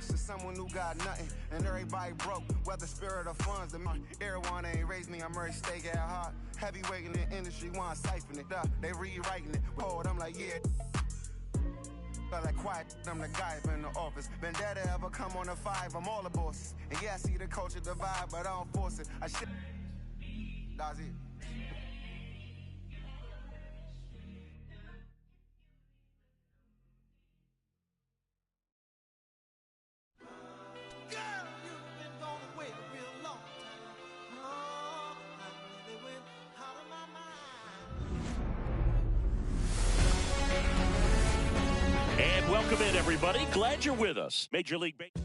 close to someone who got nothing, and everybody broke, whether spirit or funds. Everyone ain't raised me, I'm Murray Steak at heart. Heavyweight in the industry, want to siphon it up. They rewriting it. Hold, I'm like, yeah. Like quiet, I'm the guy up in the office. Vendetta ever come on a 5, I'm all the bosses. And yeah, I see the culture divide, but I don't force it. I shit. That's it. And welcome in, everybody. Glad you're with us. Major League Baseball.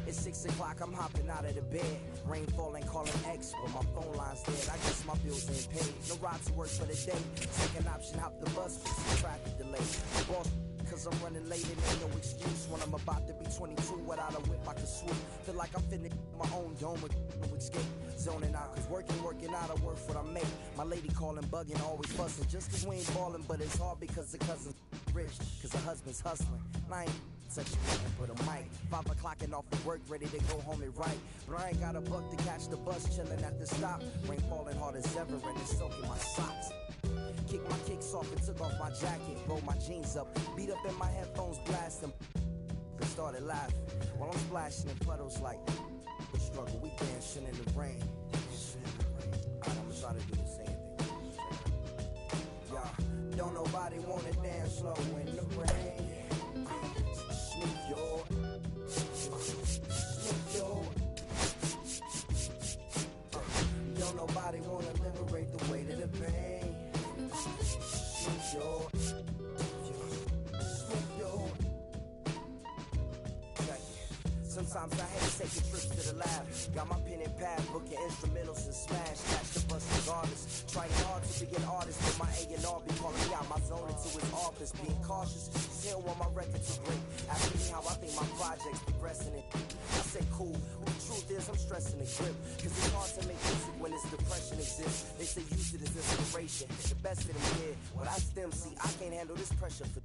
It's 6 o'clock, I'm hopping out of the bed. Rain falling, calling X, but my phone line's dead. I guess my bills ain't paid. No ride to work for the day. Second option, hop the bus for some traffic delay. Boss, cause I'm running late and ain't no excuse. When I'm about to be 22, without a whip I can swoop. Feel like I'm finna my own dome with no escape. Zoning out, cause working out, I work what I make. My lady calling, bugging, always fussing. Just cause we ain't ballin', but it's hard because the cousin's rich. Cause the husband's hustling. I ain't such a man, but a mic. 5 o'clock and off of work, ready to go home and write. But I ain't got a buck to catch the bus, chillin' at the stop. Rain falling hard as ever and it's soaking my socks. Kicked my kicks off and took off my jacket. Rolled my jeans up, beat up in my headphones, blasting. And started laughing while I'm splashing in puddles like the struggle. We dancing in the rain. Alright, I'ma try to do the same thing. Yeah, don't nobody wanna dance slow in the rain. Smooth your, don't nobody wanna liberate the weight of the pain. Smooth your, sometimes I hate taking trips to the lab. Got my pen and pad, booking instrumentals and smash. Catch the bus regardless. Trying hard to be an artist, but my A&R be calling me out my zone into his office. Being cautious, still want my record to break. Asking me how I think my project's progressing it. I say cool, but the truth is I'm stressing the grip. Cause it's hard to make music when this depression exists. They say use it as inspiration. The best of them here, but I still see I can't handle this pressure for.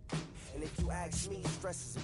And if you ask me, stress is a.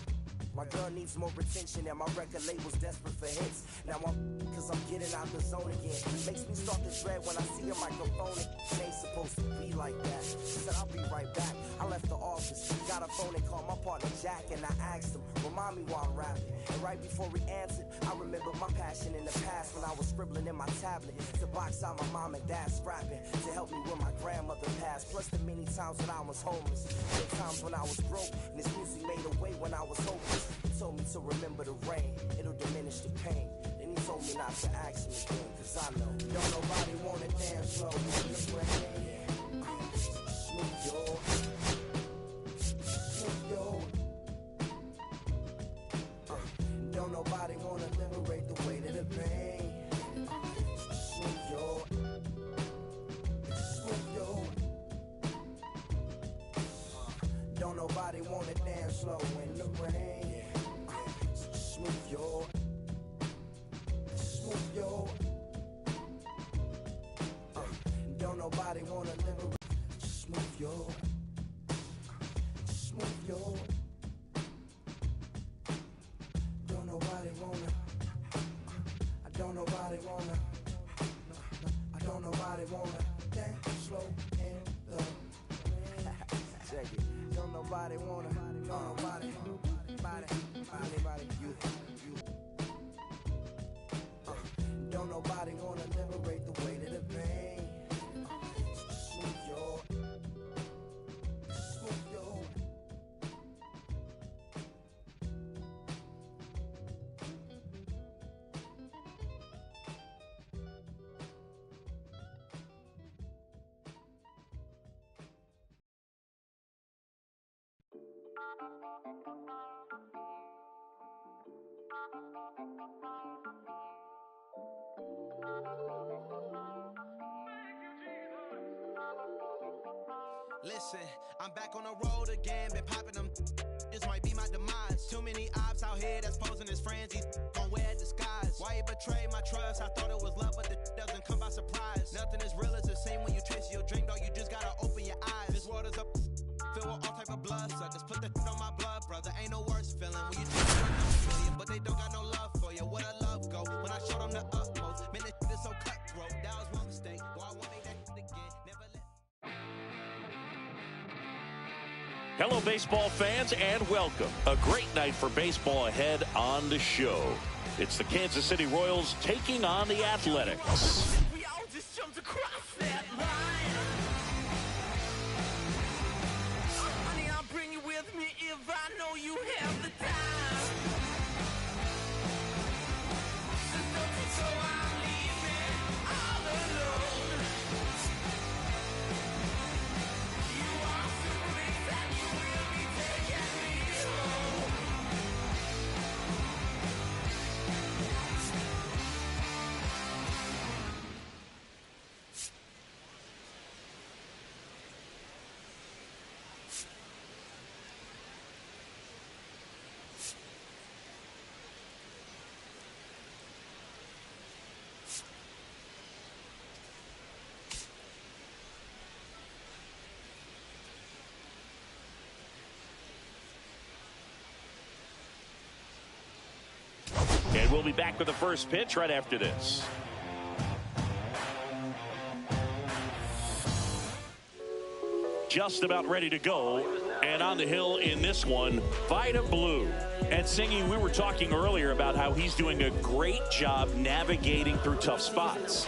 My girl needs more attention and my record label's desperate for hits. Now cause I'm getting out the zone again. Makes me start to dread when I see a microphone. It ain't supposed to be like that. She said I'll be right back. I left the office, got a phone and called my partner Jack and I asked him, remind me why I'm rapping. And right before he answered, I remembered my passion in the past when I was scribbling in my tablet to box out my mom and dad's rapping to help me when my grandmother passed. Plus the many times when I was homeless, the times when I was broke, and this music made a way when I was hopeless. He told me to remember the rain, it'll diminish the pain. Then he told me not to ask me again, cause I know don't nobody wanna dance slow in the rain. Smooth your, smooth your. Don't nobody wanna liberate the weight of the pain. Smooth your, smooth your. Don't nobody wanna dance slow in the rain. Smooth your, smooth your. Don't nobody wanna liberate. Smooth your, smooth your. Don't nobody wanna. I don't nobody wanna. I don't nobody wanna dance slow in the rain. Check it. Don't nobody wanna. Nobody. Anybody, you. Don't nobody wanna liberate the weight of the pain. Smooth your, smooth your. Listen, I'm back on the road again, been popping them. This might be my demise. Too many ops out here that's posing as friends. These gon' wear disguise. Why you betray my trust? I thought it was love, but the doesn't come by surprise. Nothing as real as it seems when you taste your drink, though. You just gotta open your eyes. This world is up, filled with all type of blood suckers. Put the on my blood, brother. Ain't no worse feeling when you take it, but they don't got no love for you. Where the love go? When I showed them the utmost, man, this is so cutthroat. That was one mistake. Why I won't make that again? Never let. Hello, baseball fans, and welcome. A great night for baseball ahead on the show. It's the Kansas City Royals taking on the Athletics. We all just jumped across that line. Honey, I'll bring you with me if I know you have the time. So I'm leaving all alone. You are super and you will be taking me home. And we'll be back with the first pitch right after this. Just about ready to go. And on the hill in this one, Vida Blue. And Singy, we were talking earlier about how he's doing a great job navigating through tough spots.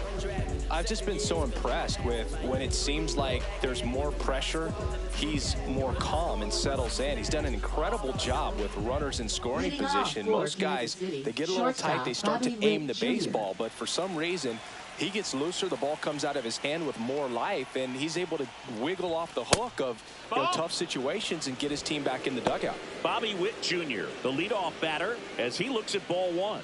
I've just been so impressed with when it seems like there's more pressure, he's more calm and settles in. He's done an incredible job with runners in scoring position. Most guys, they get a little tight, they start to aim the baseball, but for some reason, he gets looser, the ball comes out of his hand with more life, and he's able to wiggle off the hook of tough situations and get his team back in the dugout. Bobby Witt Jr., the leadoff batter, as he looks at ball one.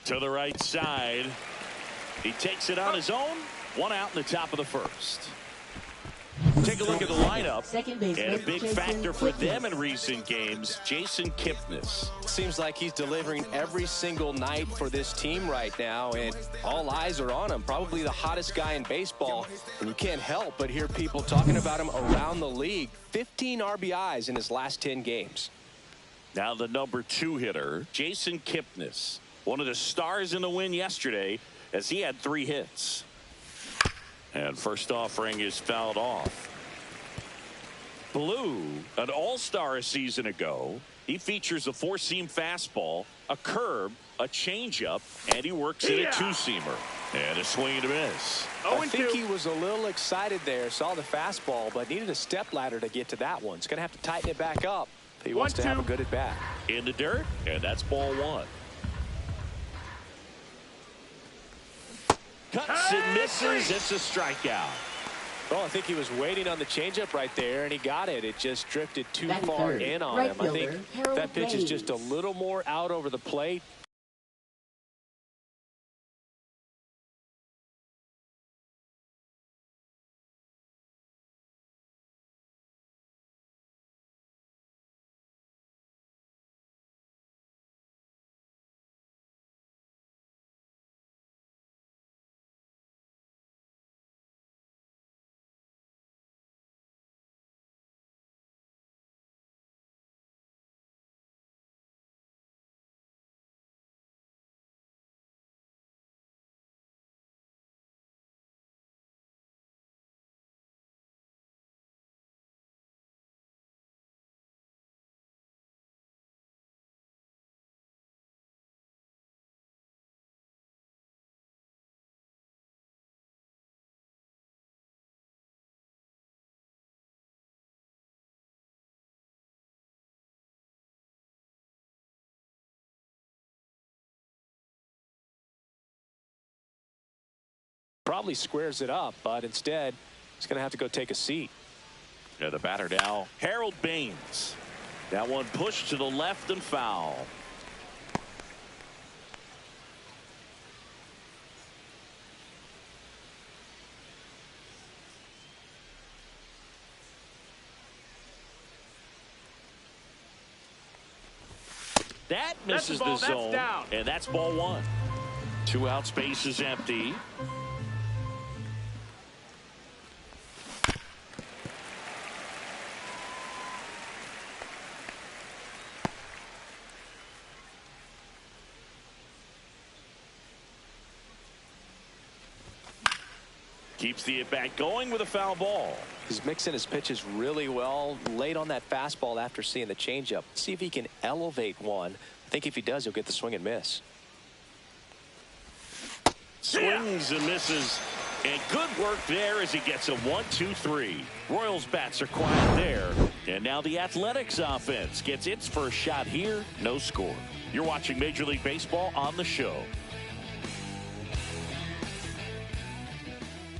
To the right side. He takes it on his own. One out in the top of the first. Take a look at the lineup. And a big factor for them in recent games, Jason Kipnis. Seems like he's delivering every single night for this team right now, and all eyes are on him. Probably the hottest guy in baseball, and you can't help but hear people talking about him around the league. 15 RBIs in his last 10 games. Now the number 2 hitter, Jason Kipnis. One of the stars in the win yesterday as he had 3 hits. And first offering is fouled off. Blue, an all-star a season ago. He features a 4-seam fastball, a curve, a changeup, and he works in a 2-seamer. And a swing and a miss. I think he was a little excited there, saw the fastball, but needed a step ladder to get to that one. He's going to have to tighten it back up if he wants to have a good at-bat. In the dirt, and that's ball 1. Cuts and misses. It's a strikeout. Oh, I think he was waiting on the changeup right there, and he got it. It just drifted too far in on him. I think that pitch is just a little more out over the plate. Probably squares it up, but instead he's going to have to go take a seat. Yeah, the batter now, Harold Baines. That one pushed to the left and foul. That misses the zone, and that's ball one. 2 outs, base is empty. Keeps the at-bat going with a foul ball. He's mixing his pitches really well, late on that fastball after seeing the changeup. See if he can elevate one. I think if he does, he'll get the swing and miss. Swings and misses, and good work there as he gets a 1-2-3. Royals bats are quiet there, and now the Athletics offense gets its first shot here. No score. You're watching Major League Baseball on the show.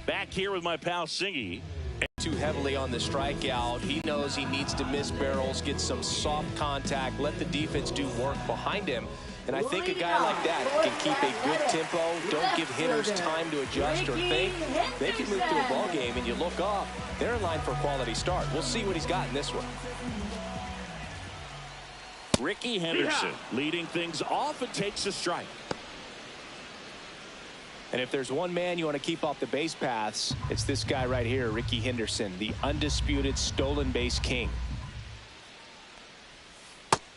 Back here with my pal Singy. Too heavily on the strikeout. He knows he needs to miss barrels, get some soft contact, let the defense do work behind him. And I think a guy like that can keep a good tempo, don't give hitters time to adjust or think. They can move through a ball game, and you look up, they're in line for a quality start. We'll see what he's got in this one. Ricky Henderson leading things off and takes a strike. And if there's one man you want to keep off the base paths, it's this guy right here, Ricky Henderson, the undisputed stolen base king.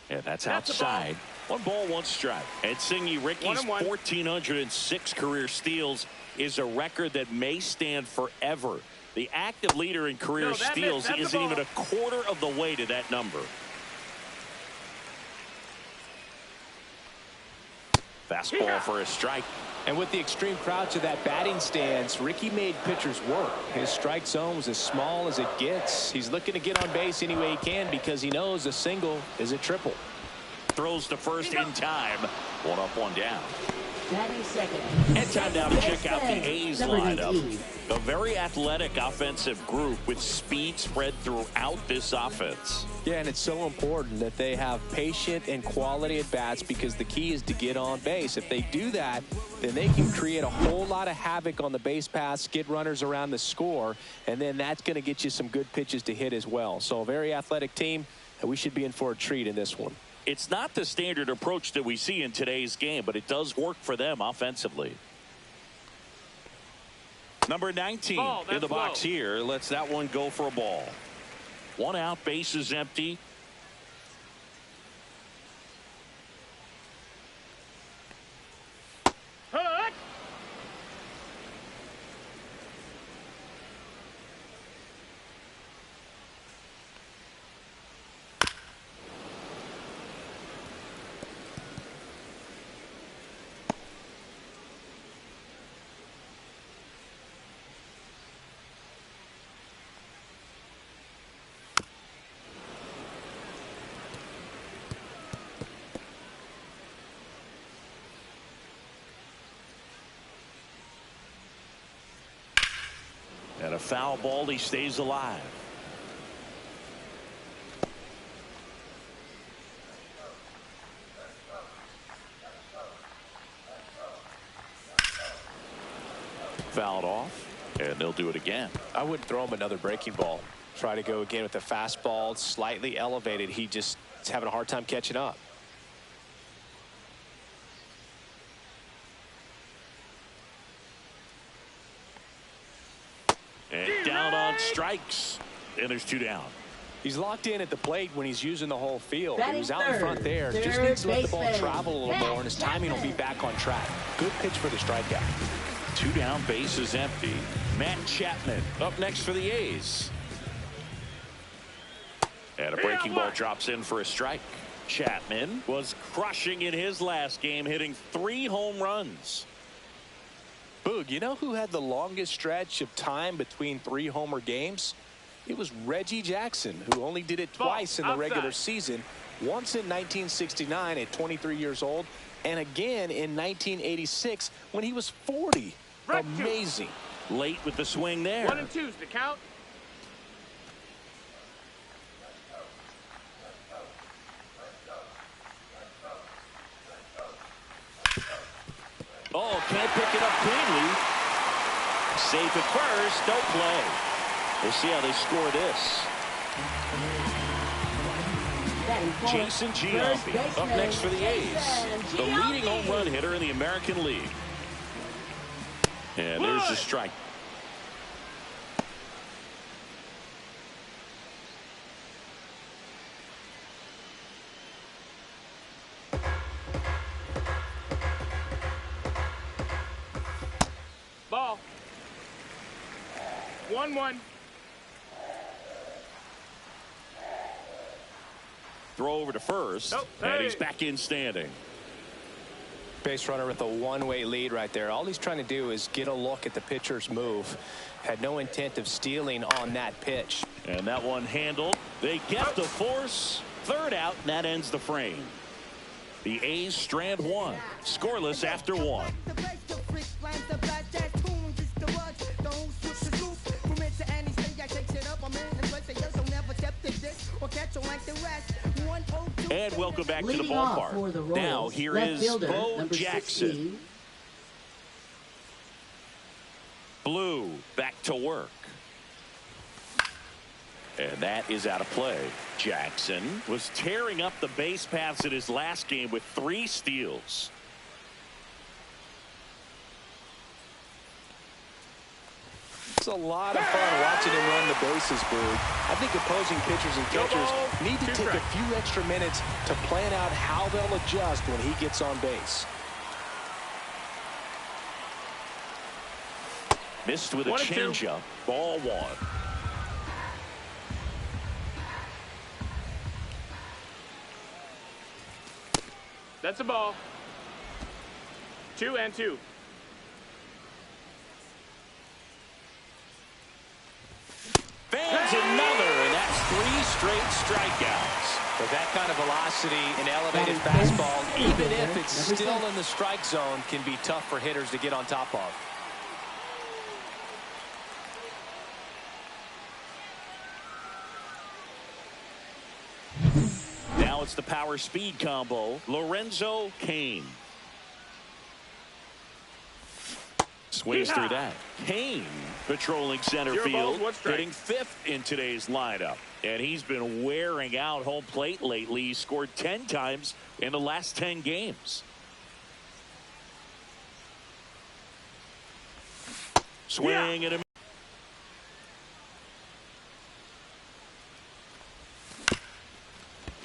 And that's outside. 1 ball, 1 strike. And Singy, Ricky's 1,406 career steals is a record that may stand forever. The active leader in career steals isn't even a quarter of the way to that number. Fastball for a strike. And with the extreme crouch of that batting stance, Ricky made pitchers work. His strike zone was as small as it gets. He's looking to get on base any way he can because he knows a single is a triple. Throws to first in time. 1 up, 1 down. Second. And time now to check out the A's lineup. A very athletic offensive group with speed spread throughout this offense. Yeah, and it's so important that they have patient and quality at bats because the key is to get on base. If they do that, then they can create a whole lot of havoc on the base paths, get runners around the score, and then that's going to get you some good pitches to hit as well. So a very athletic team, and we should be in for a treat in this one. It's not the standard approach that we see in today's game, but it does work for them offensively. Number 19 in the box here. Lets that one go for a ball. 1 out, base is empty. And a foul ball, he stays alive. Fouled off, and they'll do it again. I wouldn't throw him another breaking ball. Try to go again with the fastball, slightly elevated. He just is having a hard time catching up. And down on strikes. And there's 2 down. He's locked in at the plate when he's using the whole field. He was out in front there. Just needs to let the ball travel a little more, and his timing will be back on track. Good pitch for the strikeout. 2 down, base is empty. Matt Chapman up next for the A's. And a breaking ball drops in for a strike. Chapman was crushing in his last game, hitting 3 home runs. Boog, you know who had the longest stretch of time between 3 homer games? It was Reggie Jackson, who only did it twice in the regular season. Once in 1969 at 23 years old, and again in 1986 when he was 40. Amazing. Late with the swing there. 1 and 2's the count. Oh, can't pick it up cleanly. Safe at first, no play. We'll see how they score this. Jason Giambi up next for the A's. The leading home run hitter in the American League. And there's the strike. Ball. 1-1. Throw over to first, and he's back in standing. Base runner with a one-way lead right there. All he's trying to do is get a look at the pitcher's move. Had no intent of stealing on that pitch. And that one handled. They get the force. Third out, and that ends the frame. The A's strand one, scoreless after one. And welcome back to the ballpark. Now here is Bo Jackson. Blue back to work. And that is out of play. Jackson was tearing up the base paths in his last game with 3 steals. It's a lot of fun watching him run the bases, Boog. I think opposing pitchers and catchers need to take a few extra minutes to plan out how they'll adjust when he gets on base. Missed with a changeup. Ball 1. That's a ball. 2-2. Fans another, and that's 3 straight strikeouts. With that kind of velocity and elevated fastball, even if it's still in the strike zone, can be tough for hitters to get on top of. Now it's the power speed combo. Lorenzo Cain. Swings through that. Cain patrolling center field, hitting 5th in today's lineup. And he's been wearing out home plate lately. He scored 10 times in the last 10 games. Swing and a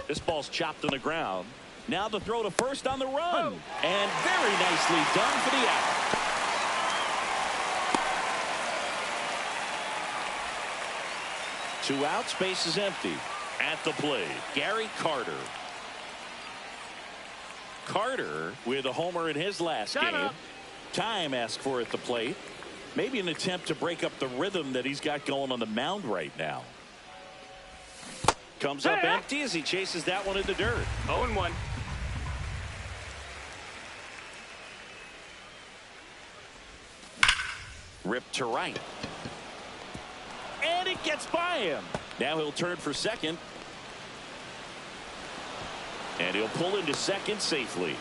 this ball's chopped on the ground. Now the throw to first on the run. And very nicely done for the out. Two outs, base is empty. At the plate, Gary Carter. Carter with a homer in his last game. Time asked for at the plate. Maybe an attempt to break up the rhythm that he's got going on the mound right now. Comes up empty as he chases that one in the dirt. 0-1. Ripped to right. And it gets by him. Now he'll turn for second. And he'll pull into second safely.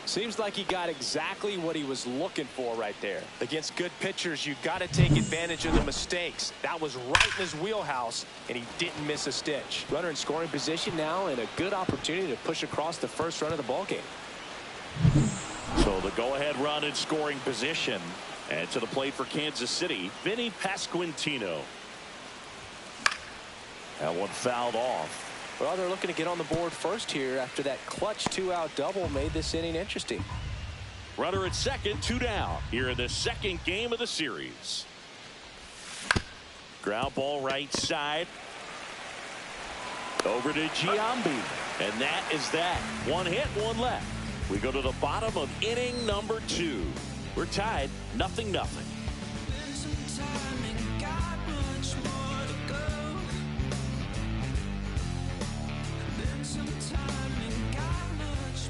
Seems like he got exactly what he was looking for right there. Against good pitchers, you've got to take advantage of the mistakes. That was right in his wheelhouse, and he didn't miss a stitch. Runner in scoring position now, and a good opportunity to push across the first run of the ballgame. So the go-ahead run in scoring position. And to the plate for Kansas City, Vinny Pasquantino. That one fouled off. Well, they're looking to get on the board first here after that clutch 2-out double made this inning interesting. Runner at second, 2 down here in the second game of the series. Ground ball right side. Over to Giambi. And that is that. 1 hit, 1 left. We go to the bottom of inning number 2. We're tied 0-0.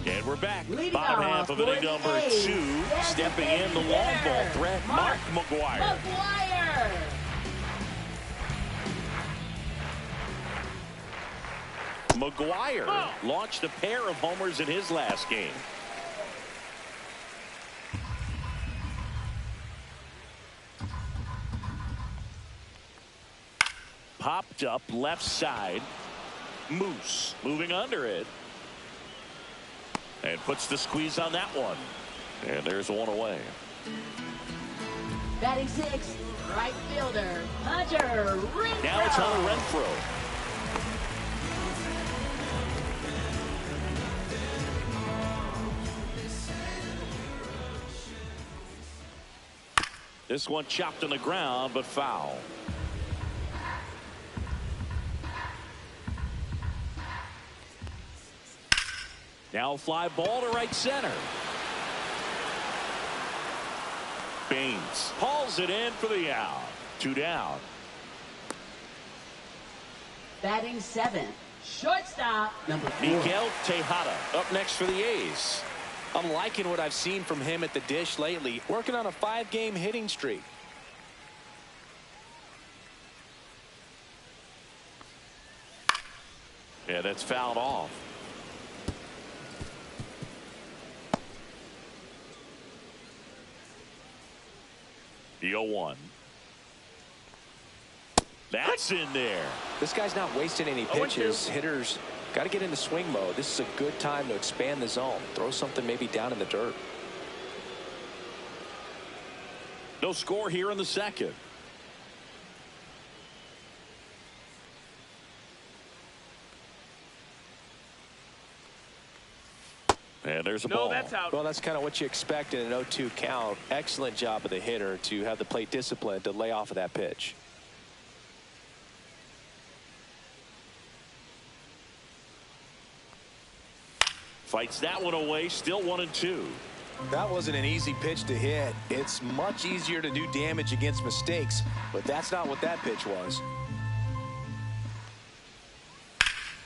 And we're back. Bottom half of inning number 2. Stepping in the long ball threat, Mark McGwire. McGwire launched a pair of homers in his last game. Popped up left side. Moose moving under it. And puts the squeeze on that one. And there's one away. Batting 6, right fielder, Hunter Renfroe. Now it's Hunter Renfroe. This one chopped on the ground, but foul. Now a fly ball to right center. Baines hauls it in for the out. 2 down. Batting 7, shortstop, number 4. Miguel Tejada up next for the A's. I'm liking what I've seen from him at the dish lately. Working on a 5-game hitting streak. Yeah, that's fouled off. The 0-1. That's in there. This guy's not wasting any pitches. Hitters got to get into swing mode. This is a good time to expand the zone. Throw something maybe down in the dirt. No score here in the second. And there's a ball. That's out. Well, that's kind of what you expect in an 0-2 count. Excellent job of the hitter to have the plate discipline to lay off of that pitch. Fights that one away. Still 1-2. That wasn't an easy pitch to hit. It's much easier to do damage against mistakes, but that's not what that pitch was.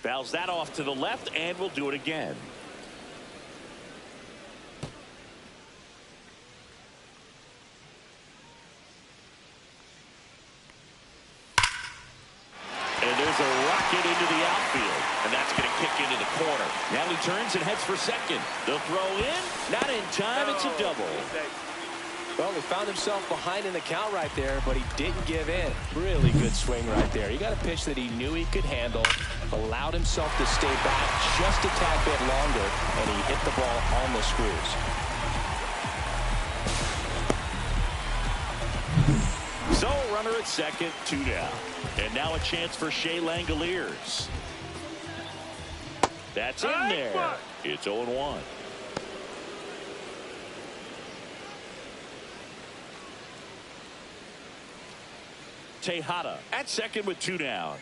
Fouls that off to the left, and will do it again. And there's a rocket into the outfield, and that's going to kick into the corner. Now he turns and heads for second. They'll throw in. Not in time. It's a double. Well, he found himself behind in the count right there, but he didn't give in. Really good swing right there. He got a pitch that he knew he could handle, allowed himself to stay back just a tad bit longer, and he hit the ball on the screws. So, runner at second, 2 down. And now a chance for Shea Langoliers. That's in there. It's 0-1. Tejada at second with 2 down.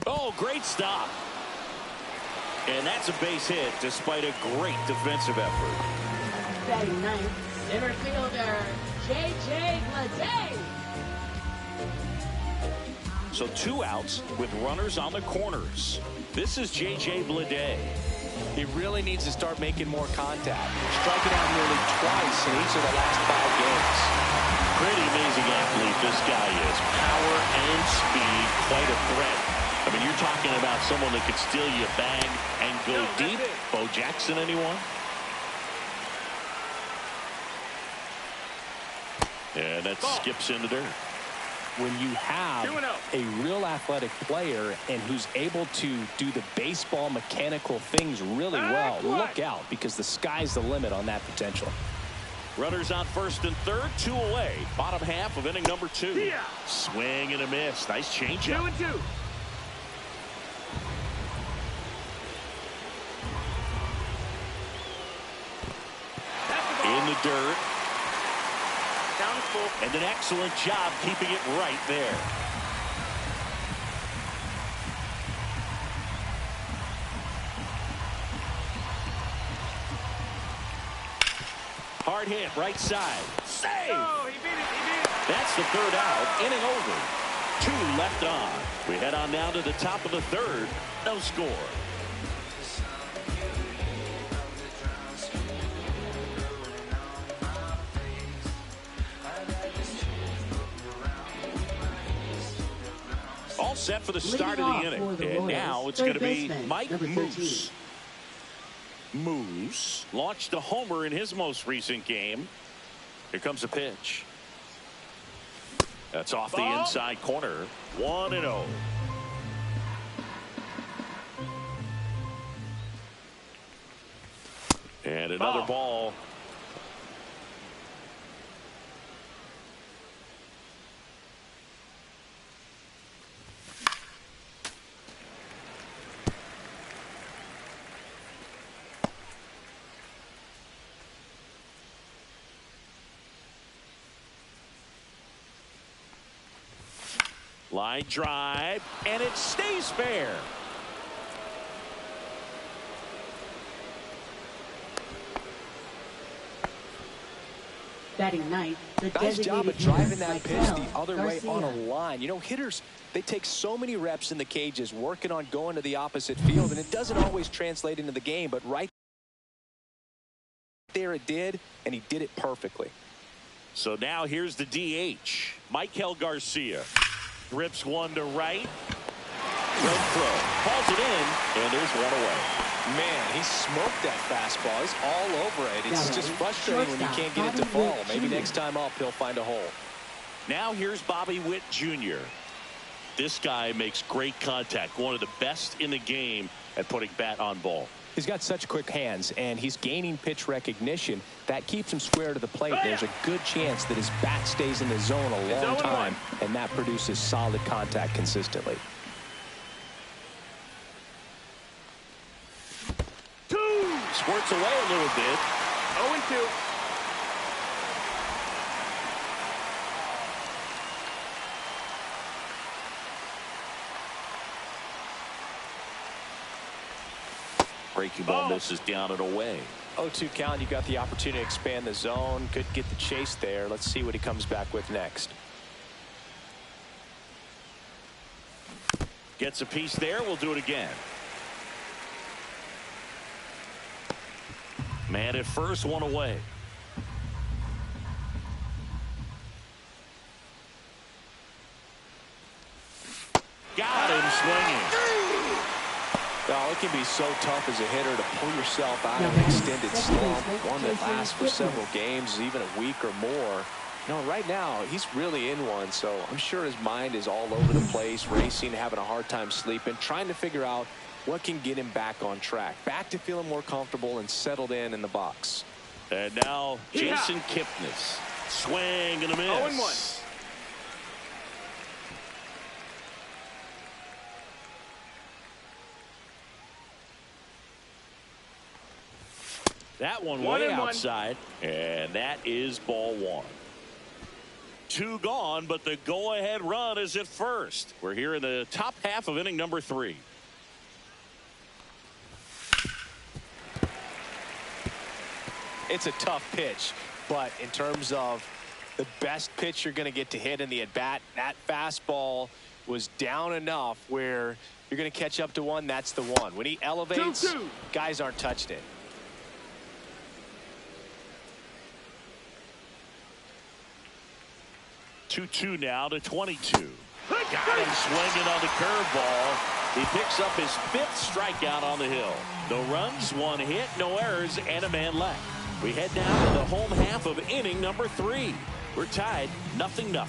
Oh, great stop. And that's a base hit despite a great defensive effort. Batting 9th, center fielder, J.J. Bleday. So 2 outs with runners on the corners. This is J.J. Bleday. He really needs to start making more contact. Striking out nearly twice in each of the last 5 games. Pretty amazing athlete this guy is. Power and speed, quite a threat. I mean, you're talking about someone that could steal you a bag and go deep. Bo Jackson, anyone? And that skips in the dirt. When you have a real athletic player and who's able to do the baseball mechanical things really well, look out, because the sky's the limit on that potential. Runners on first and third, 2 away. Bottom half of inning number 2. Swing and a miss. Nice changeup. 2-2. In the dirt. Down to full. And an excellent job keeping it right there. Hard hit, right side. Save! Oh, he beat it. He beat it. That's the 3rd out. Inning over. 2 left on. We head on down to the top of the 3rd. No score. All set for the start of the inning. And now it's going to be Mike Moose. Moose launched a homer in his most recent game. Here comes a pitch. That's off the inside corner. 1-0. And another ball. Line drive, and it stays fair. Batting ninth, the nice job of designated driving that hitter, pitch the Miguel other way on a Garcia. line. You know, hitters, they take so many reps in the cages working on going to the opposite field, and it doesn't always translate into the game, but right there it did, and he did it perfectly. So now here's the DH, Miguel Garcia. Rips one to right. Great throw. Calls it in, and there's one away. Man, he smoked that fastball. He's all over it. It's just frustrating when you can't get it to fall. Maybe next time up, he'll find a hole. Now here's Bobby Witt Jr. This guy makes great contact. One of the best in the game at putting bat on ball. He's got such quick hands, and he's gaining pitch recognition. That keeps him square to the plate. There's a good chance that his bat stays in the zone a long time, and that produces solid contact consistently. 2. Squirts away a little bit. 0-2. Breaking ball misses down and away. 0-2 count. You got the opportunity to expand the zone. Could get the chase there. Let's see what he comes back with next. Gets a piece there. We'll do it again. Man at first, one away. Got him swinging. Oh, it can be so tough as a hitter to pull yourself out of an extended slump, one that lasts for several games, even a week or more. You know, right now, he's really in one, so I'm sure his mind is all over the place, racing, having a hard time sleeping, trying to figure out what can get him back on track, back to feeling more comfortable and settled in the box. And now Jason Kipnis. Swing and a miss. 0-1. That one way outside, and that is ball 1. 2 gone, but the go-ahead run is at first. We're here in the top half of inning number 3. It's a tough pitch, but in terms of the best pitch you're going to get to hit in the at-bat, that fastball was down enough where you're going to catch up to one. That's the one. When he elevates, 2-2. guys aren't touching it. Two now to 22. Got him swinging on the curveball. He picks up his 5th strikeout on the hill. No runs, 1 hit, no errors, and a man left. We head now to the home half of inning number 3. We're tied 0-0.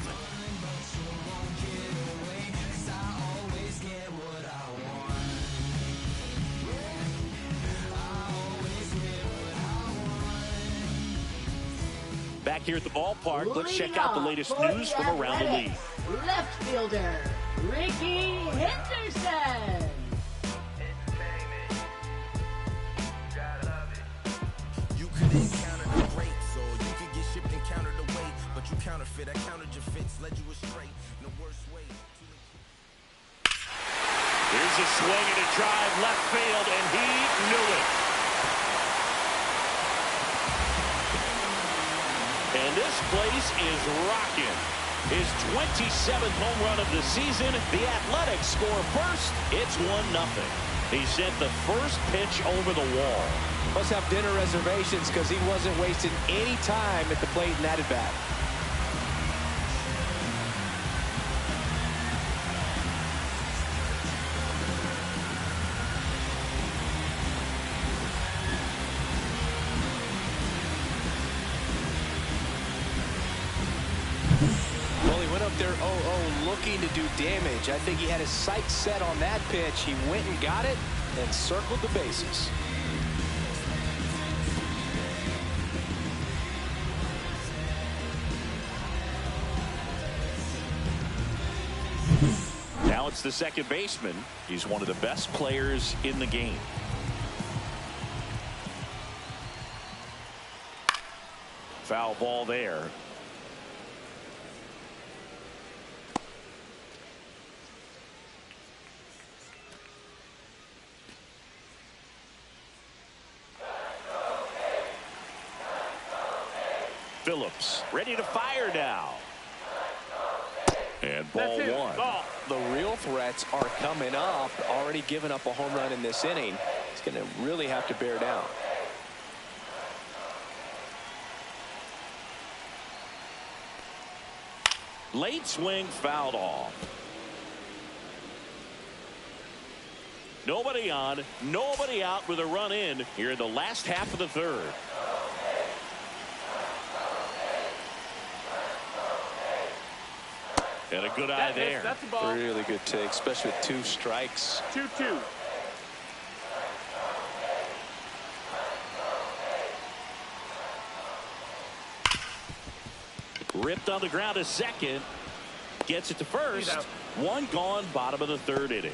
Back here at the ballpark, let's check out the latest news from around the league. Left fielder, Ricky Henderson. You could encounter the greats, or you could get shipped and counted away, but you counterfeit. I counted your fits, led you astray in the worst way. Here's a swing and a drive left field, and he knew it. And this place is rocking. His 27th home run of the season. The Athletics score first. It's 1-0. He sent the first pitch over the wall. Must have dinner reservations because he wasn't wasting any time at the plate in that at-bat. looking to do damage. I think he had his sights set on that pitch. He went and got it and circled the bases. Now it's the second baseman. He's one of the best players in the game. Foul ball there. Phillips ready to fire now. And ball one. Ball. The real threats are coming up. Already given up a home run in this inning. He's going to really have to bear down. Late swing fouled off. Nobody on, nobody out with a run in here in the last half of the third. And a good eye there. That's a ball. Really good take, especially with 2 strikes. 2-2. Ripped on the ground to second. Gets it to first. One gone, bottom of the third inning.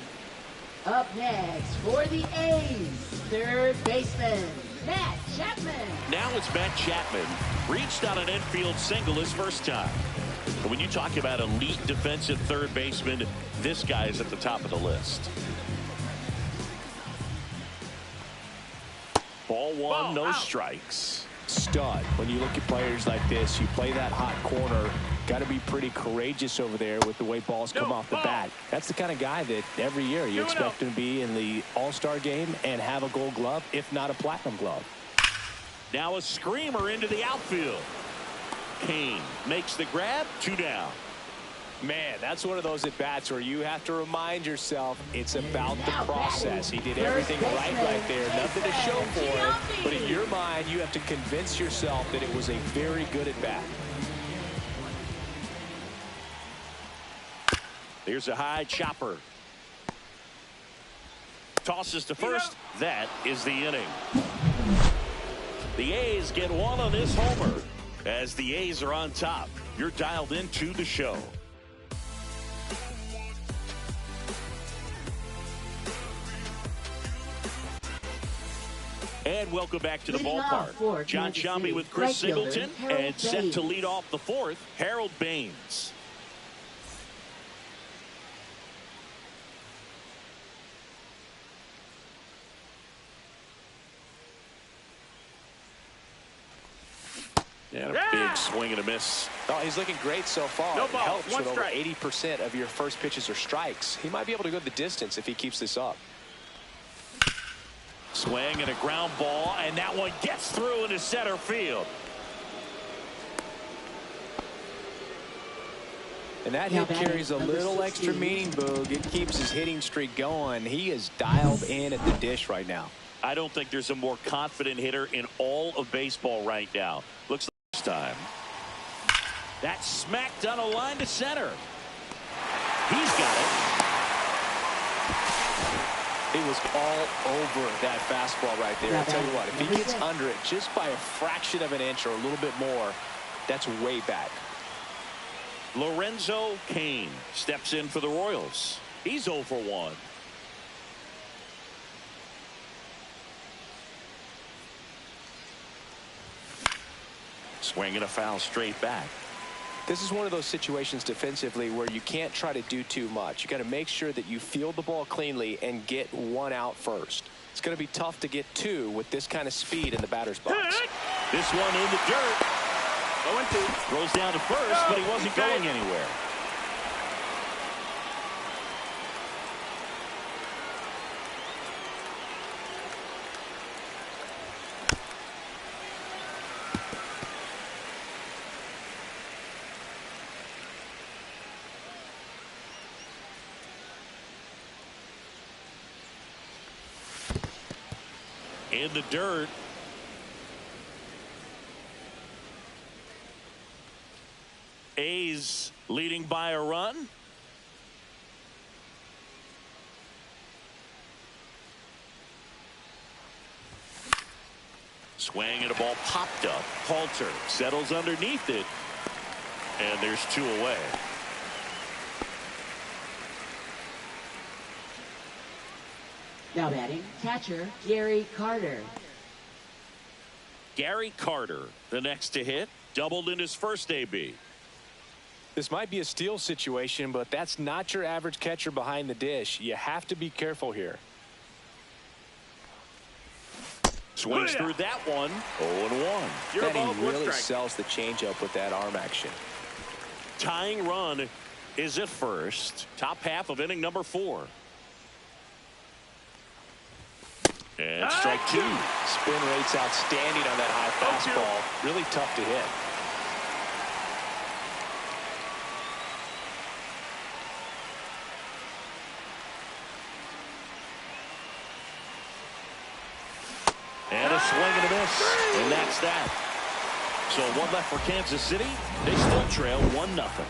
Up next for the A's, third baseman, Matt Chapman. Now it's Matt Chapman. Reached on an infield single his first time. But when you talk about elite defensive third baseman, this guy is at the top of the list. Ball one, no strikes. Stud. When you look at players like this, you play that hot corner. Got to be pretty courageous over there with the way balls come off the bat. That's the kind of guy that every year you expect him to be in the All-Star game and have a gold glove, if not a platinum glove. Now a screamer into the outfield. Kane makes the grab, 2 down. Man, that's one of those at-bats where you have to remind yourself it's about the process. He did everything right there. Nothing to show for it. But in your mind, you have to convince yourself that it was a very good at-bat. Here's a high chopper. Tosses to first. That is the inning. The A's get one on this homer. As the A's are on top, you're dialed into the show. And welcome back to the ballpark. John Sciambi with Chris Singleton, and set to lead off the fourth, Harold Baines. And a big swing and a miss. Oh, he's looking great so far. No it ball. helps One when strike. over 80% of your first pitches are strikes. He might be able to go the distance if he keeps this up. Swing and a ground ball, and that one gets through into center field. And that hit carries a little extra meaning, Boog. It keeps his hitting streak going. He is dialed in at the dish right now. I don't think there's a more confident hitter in all of baseball right now. Looks like this time. That's smacked on a line to center. He's got it. It was all over that fastball right there. I'll tell you what, if he gets under it just by a fraction of an inch or a little bit more, that's way back. Lorenzo Cain steps in for the Royals. He's 0 for 1. Swing and a foul straight back. This is one of those situations defensively where you can't try to do too much. You got to make sure that you field the ball cleanly and get one out first. It's going to be tough to get 2 with this kind of speed in the batter's box. This one in the dirt. 0-2. Throws down to first, but he wasn't going anywhere. In the dirt. A's A's leading by a run. Swing and a ball popped up. Halter settles underneath it. And there's 2 away. Now batting, catcher Gary Carter. Gary Carter, the next to hit, doubled in his first AB. This might be a steal situation, but that's not your average catcher behind the dish. You have to be careful here. Swings through that one. 0-1. Benny really sells the changeup with that arm action. Tying run is at first. Top half of inning number 4. And strike 2. Spin rate's outstanding on that high fastball. Really tough to hit. And a swing and a miss. And that's that. So 1 left for Kansas City. They still trail 1-0.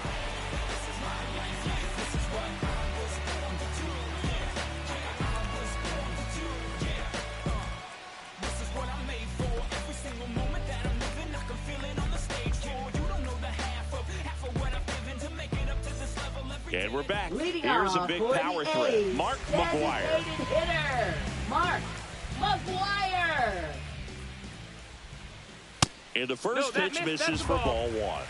And we're back. Here's a big power threat. Mark McGwire. Hitter, Mark McGwire. And the first pitch misses for ball 1.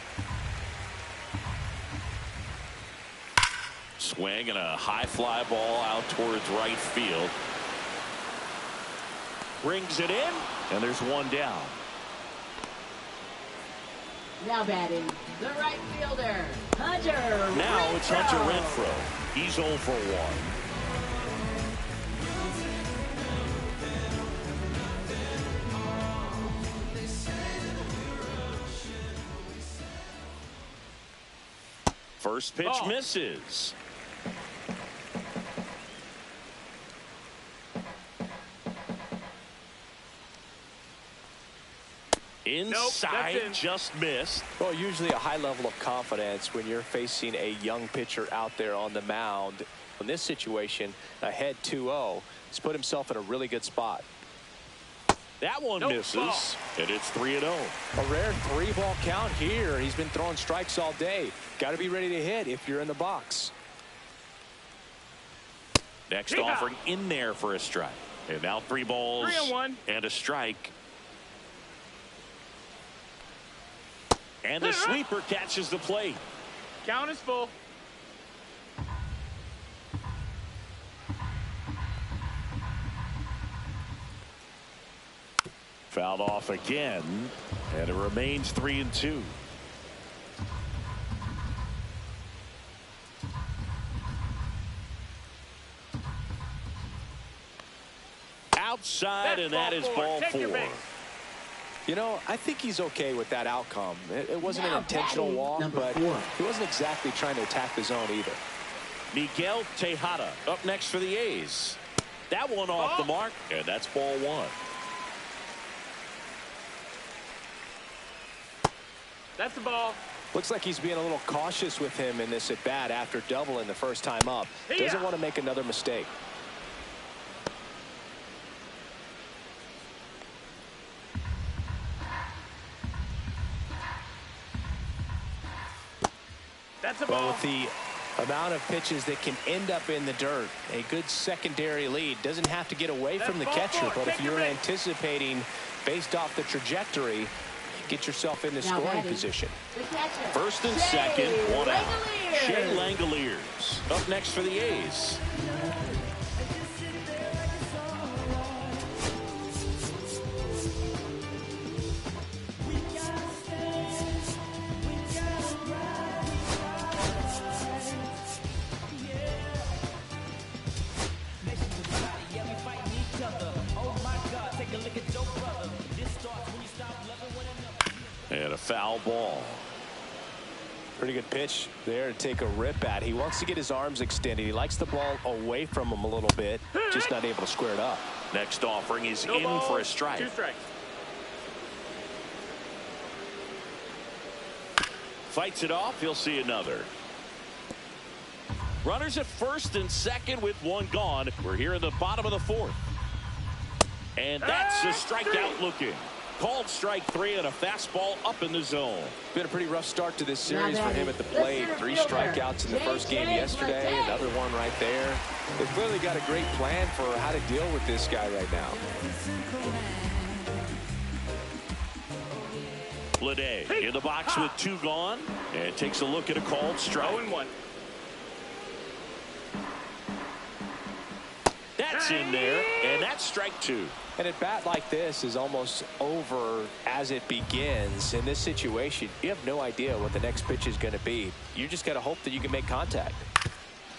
Swing and a high fly ball out towards right field. Brings it in, and there's 1 down. Now batting, the right fielder, Hunter Now it's Hunter Renfroe. He's 0 for 1. First pitch misses. Inside, just missed. Well, usually a high level of confidence when you're facing a young pitcher out there on the mound. In this situation, ahead 2-0, he's put himself in a really good spot. That one misses, and it's 3-0. A rare 3-ball count here. He's been throwing strikes all day. Got to be ready to hit if you're in the box. Next offering in there for a strike. And now 3 balls 3-1 and a strike. And the sweeper catches the plate. Count is full. Fouled off again, and it remains 3-2. Outside, and that is ball 4. You know, I think he's okay with that outcome. It wasn't an intentional walk, but he wasn't exactly trying to attack the zone either. Miguel Tejada up next for the A's. That one off the mark, and that's ball 1. That's the ball. Looks like he's being a little cautious with him in this at bat after doubling the first time up. Doesn't want to make another mistake. That's a ball. Well, with the amount of pitches that can end up in the dirt, a good secondary lead doesn't have to get away from the catcher, but if you're anticipating based off the trajectory, get yourself into scoring position. First and second, 1 out. Shea Langoliers up next for the A's. And a foul ball. Pretty good pitch there to take a rip at. He wants to get his arms extended. He likes the ball away from him a little bit, just not able to square it up. Next offering is in for a strike. 2 strikes. Fights it off. He'll see another. Runners at first and second with one gone. We're here in the bottom of the fourth. And that's a strikeout looking. Called strike 3 and a fastball up in the zone. Been a pretty rough start to this series for him at the plate. 3 strikeouts in the first game yesterday. Another one right there. They've clearly got a great plan for how to deal with this guy right now. Bleday in the box with 2 gone. And takes a look at a called strike. 0-1. That's in there, and that's strike 2. And a bat like this is almost over as it begins. In this situation, you have no idea what the next pitch is going to be. You just got to hope that you can make contact.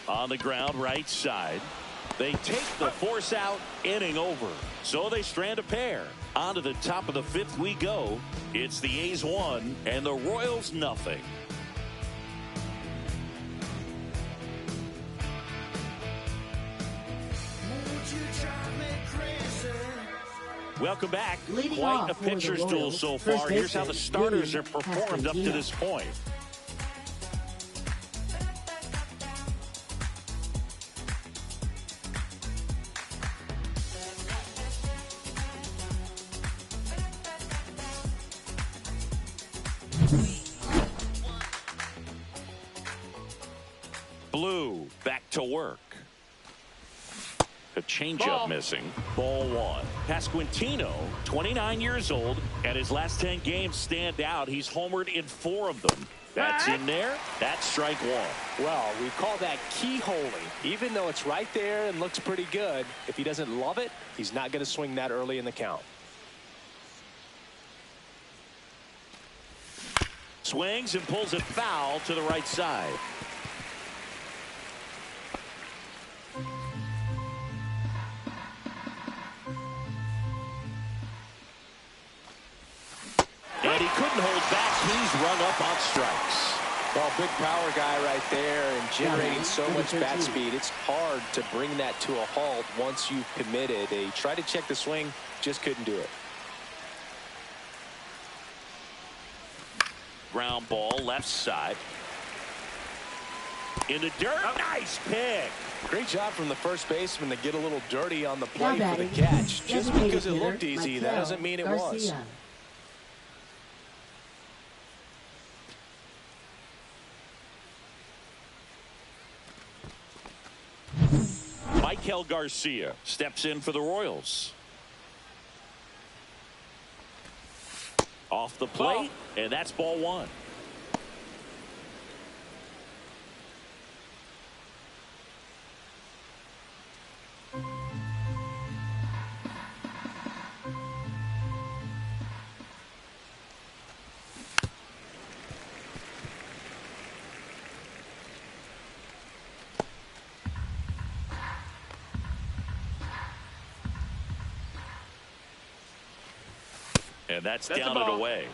On the ground, right side. They take the force out, inning over. So they strand a pair. On to the top of the 5th we go. It's the A's 1 and the Royals nothing. Welcome back. Leading Quite off a for the pitcher's duel Royals, so first far. Here's how the baseman, starters William have performed up to Astudillo. this point. Blue back to work. A changeup missing. Ball 1. Pasquantino, 29 years old, and his last 10 games stand out. He's homered in 4 of them. That's in there. That's strike 1. Well, we call that keyholing. Even though it's right there and looks pretty good, if he doesn't love it, he's not going to swing that early in the count. Swings and pulls it foul to the right side. And he couldn't hold back. He's rung up on strikes. Well, big power guy right there and generating so much bat speed. It's hard to bring that to a halt once you've committed. They tried to check the swing, just couldn't do it. Ground ball left side. In the dirt. Nice pick. Great job from the first baseman to get a little dirty on the plate for the catch. Just because it looked easy, that doesn't mean it was. Michael Garcia steps in for the Royals. Off the plate, and that's ball 1. And that's down and away.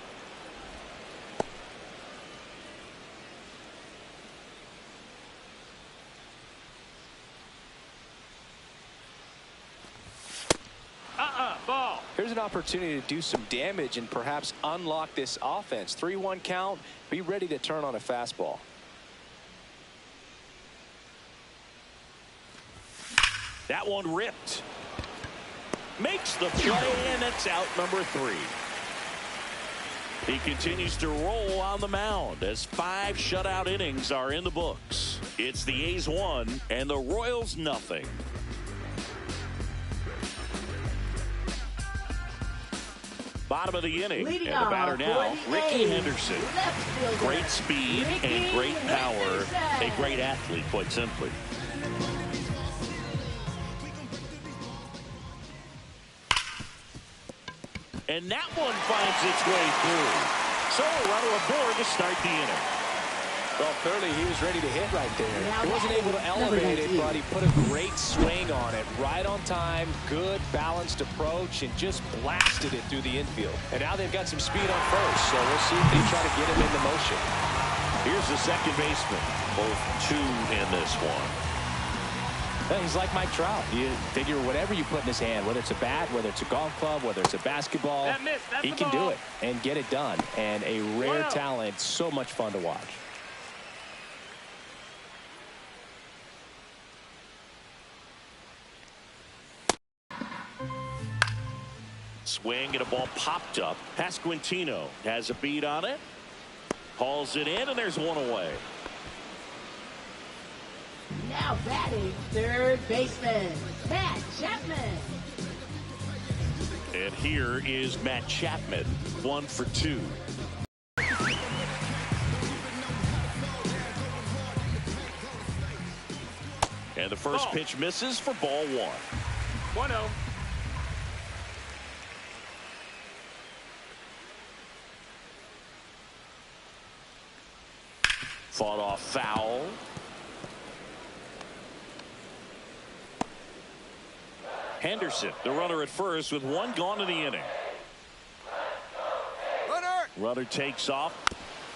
Ball. Here's an opportunity to do some damage and perhaps unlock this offense. 3-1 count. Be ready to turn on a fastball. That one ripped. Makes the play, and it's out number 3. He continues to roll on the mound as 5 shutout innings are in the books. It's the A's 1 and the Royals nothing. Bottom of the inning, Leading and the batter off now, for the Ricky A's, Henderson. left fielder, Great speed and Ricky great power. Henderson. A great athlete, quite simply. And that one finds its way through. So a runner aboard to start the inning. Well, clearly he was ready to hit right there. He wasn't able to elevate it, but he put a great swing on it. Right on time, good balanced approach, and just blasted it through the infield. And now they've got some speed on first, so we'll see if they try to get him into motion. Here's the second baseman. Both 2 in this one. He's like Mike Trout. You figure whatever you put in his hand, whether it's a bat, whether it's a golf club, whether it's a basketball, he can do it and get it done. And a rare talent, so much fun to watch. Swing and a ball popped up. Pasquantino has a beat on it. Hauls it in, and there's one away. Now batting third baseman, Matt Chapman. And here is Matt Chapman, 1 for 2. And the first pitch misses for ball 1. 1-0. Fought off foul. Henderson, the runner at first with 1 gone in the inning. Runner takes off.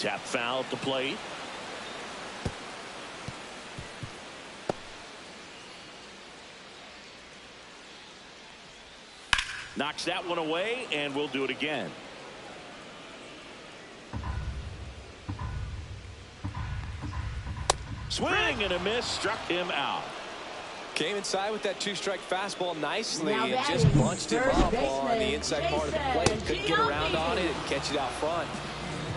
Tap foul at the plate. Knocks that one away, and we'll do it again. Swing and a miss, struck him out. Came inside with that 2-strike fastball nicely and just bunched him up on the inside part of the plate. Couldn't get around on it and catch it out front.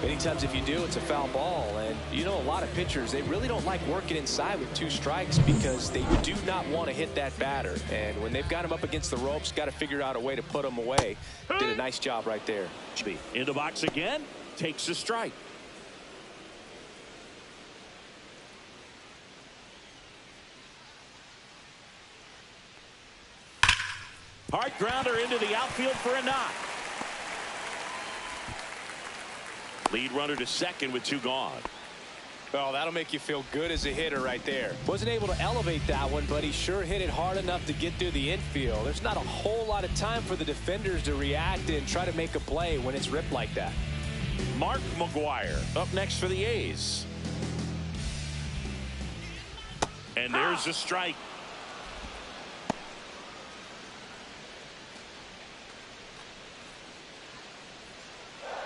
Many times if you do, it's a foul ball. And you know, a lot of pitchers, they really don't like working inside with 2 strikes because they do not want to hit that batter. And when they've got him up against the ropes, got to figure out a way to put him away. Did a nice job right there. In the box again, takes a strike. Hard grounder into the outfield for a knock. Lead runner to second with 2 gone. Oh, that'll make you feel good as a hitter right there. Wasn't able to elevate that one, but he sure hit it hard enough to get through the infield. There's not a whole lot of time for the defenders to react and try to make a play when it's ripped like that. Mark McGwire up next for the A's. And there's a strike.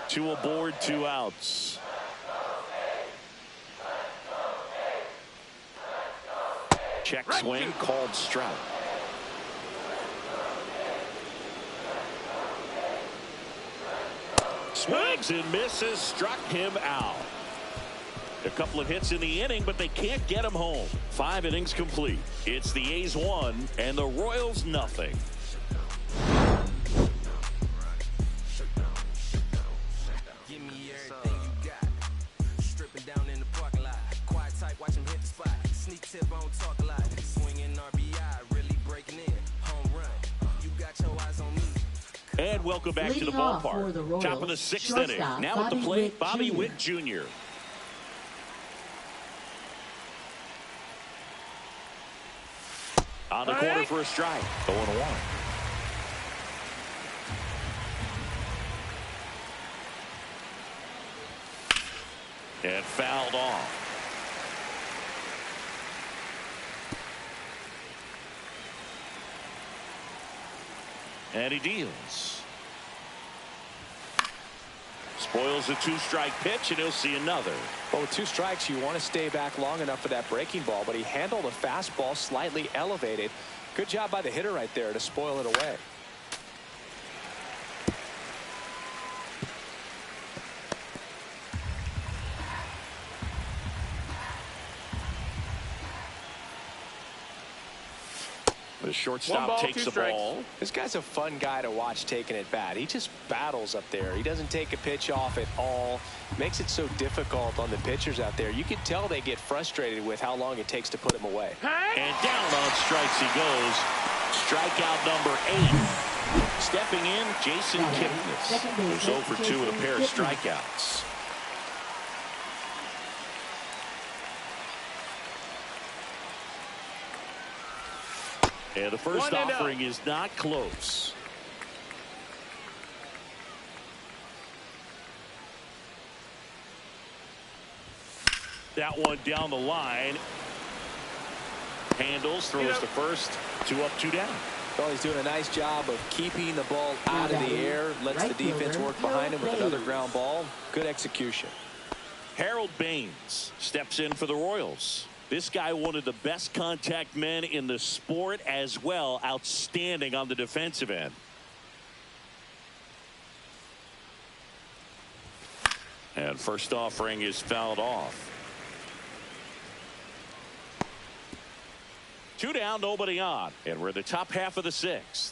Two aboard, 2 outs. Check swing, called strike. Swings and misses, struck him out. A couple of hits in the inning, but they can't get him home. 5 innings complete. It's the A's 1 and the Royals nothing. And welcome back to the ballpark. Top of the 6th inning. Now at the plate, Bobby Witt Jr. On the corner for a strike. 0-1. And fouled off. And he deals. Spoils a 2-strike pitch, and he'll see another. Well, with 2 strikes, you want to stay back long enough for that breaking ball, but he handled a fastball slightly elevated. Good job by the hitter right there to spoil it away. The shortstop takes the ball. This guy's a fun guy to watch taking at bat. He just battles up there. He doesn't take a pitch off at all. Makes it so difficult on the pitchers out there. You can tell they get frustrated with how long it takes to put him away. And down on strikes he goes. Strikeout number 8. Stepping in, Jason Kipnis. Who's 0 for 2 with a pair of strikeouts. And the first offering is not close. That one down the line. Handles, throws to first. 2 up, 2 down. Well, he's doing a nice job of keeping the ball out of the air. Lets the defense work behind him with another ground ball. Good execution. Harold Baines steps in for the Royals. This guy, one of the best contact men in the sport as well. Outstanding on the defensive end. And first offering is fouled off. 2 down, nobody on. And we're in the top half of the 6th.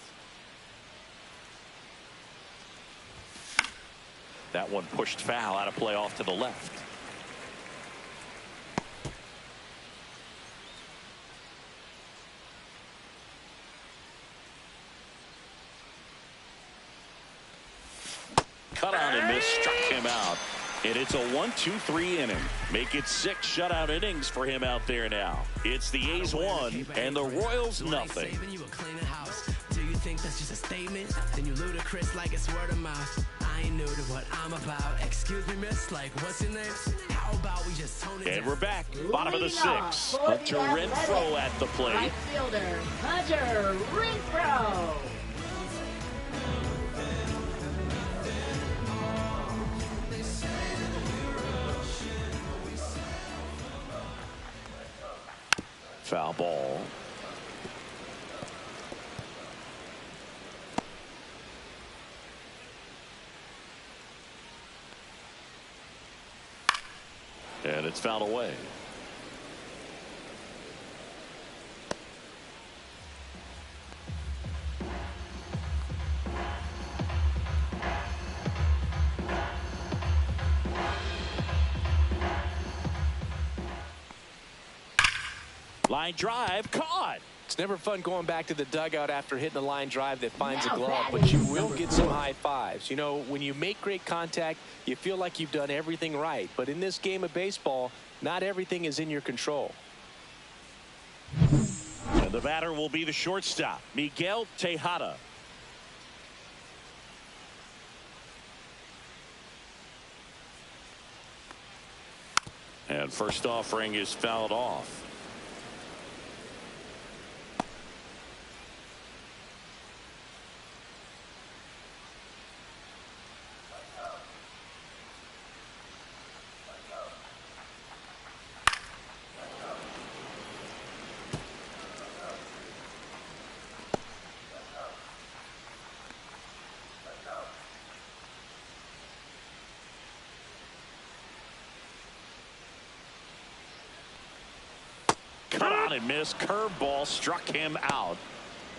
That one pushed foul out of play off to the left. Cut on and miss, struck him out. And it's a 1-2-3 inning. Make it 6 shutout innings for him out there now. It's the A's 1 and the Royals nothing. Do you think that's just a statement? Then you ludicrous like it's word of mouth. I ain't new to what I'm about. Excuse me, miss, like what's your name? How about we just tone it down? And we're back. Bottom of the 6th. Hunter Renfroe at the plate. Right fielder, Hunter Renfroe. Foul ball. And it's fouled away. Line drive caught. It's never fun going back to the dugout after hitting a line drive that finds a glove, but you will get some high fives. You know, when you make great contact, you feel like you've done everything right. But in this game of baseball, not everything is in your control. And the batter will be the shortstop, Miguel Tejada. And first offering is fouled off. Cut on and miss. Curveball struck him out.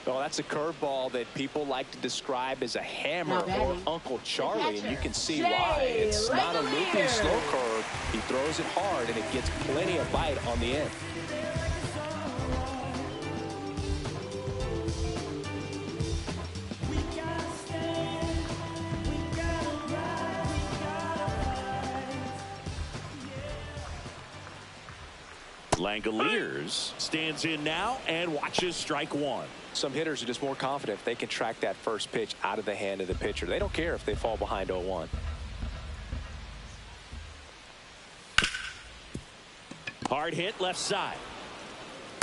Well, that's a curveball that people like to describe as a hammer or Uncle Charlie, and you can see why. It's not a looping slow curve. He throws it hard, and it gets plenty of bite on the end. Langoliers stands in now and watches strike 1. Some hitters are just more confident if they can track that first pitch out of the hand of the pitcher. They don't care if they fall behind 0-1. Hard hit left side.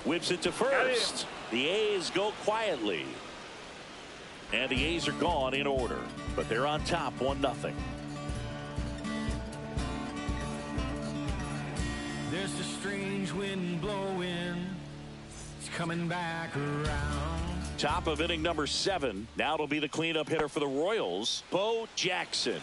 Whips it to first. The A's go quietly. And the A's are gone in order. But they're on top 1-0. There's a strange wind blowing. It's coming back around. Top of inning number 7. Now it'll be the cleanup hitter for the Royals, Bo Jackson.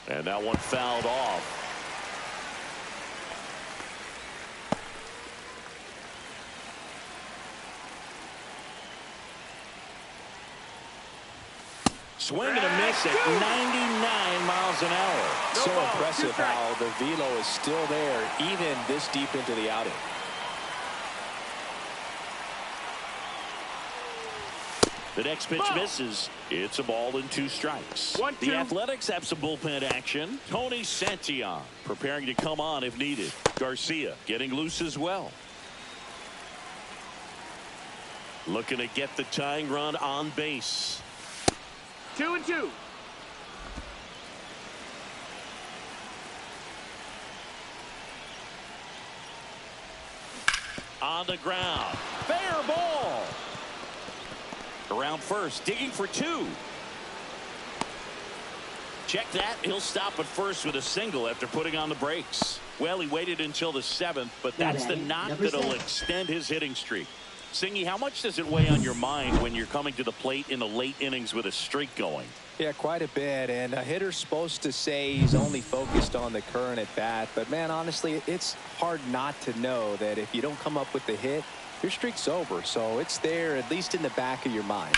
And that one fouled off. Swing and a miss at 99 miles an hour. So impressive how the velo is still there even this deep into the outing. The next pitch misses. It's a ball and 2 strikes. The Athletics have some bullpen action. Tony Santillan preparing to come on if needed. Garcia getting loose as well. Looking to get the tying run on base. 2-2. On the ground. Fair ball. Around first, digging for two. Check that. He'll stop at first with a single after putting on the brakes. Well, he waited until the 7th, but that's the knock that'll extend his hitting streak. Singy, how much does it weigh on your mind when you're coming to the plate in the late innings with a streak going? Yeah, quite a bit. And a hitter's supposed to say he's only focused on the current at bat. But, man, honestly, it's hard not to know that if you don't come up with the hit, your streak's over. So it's there, at least in the back of your mind.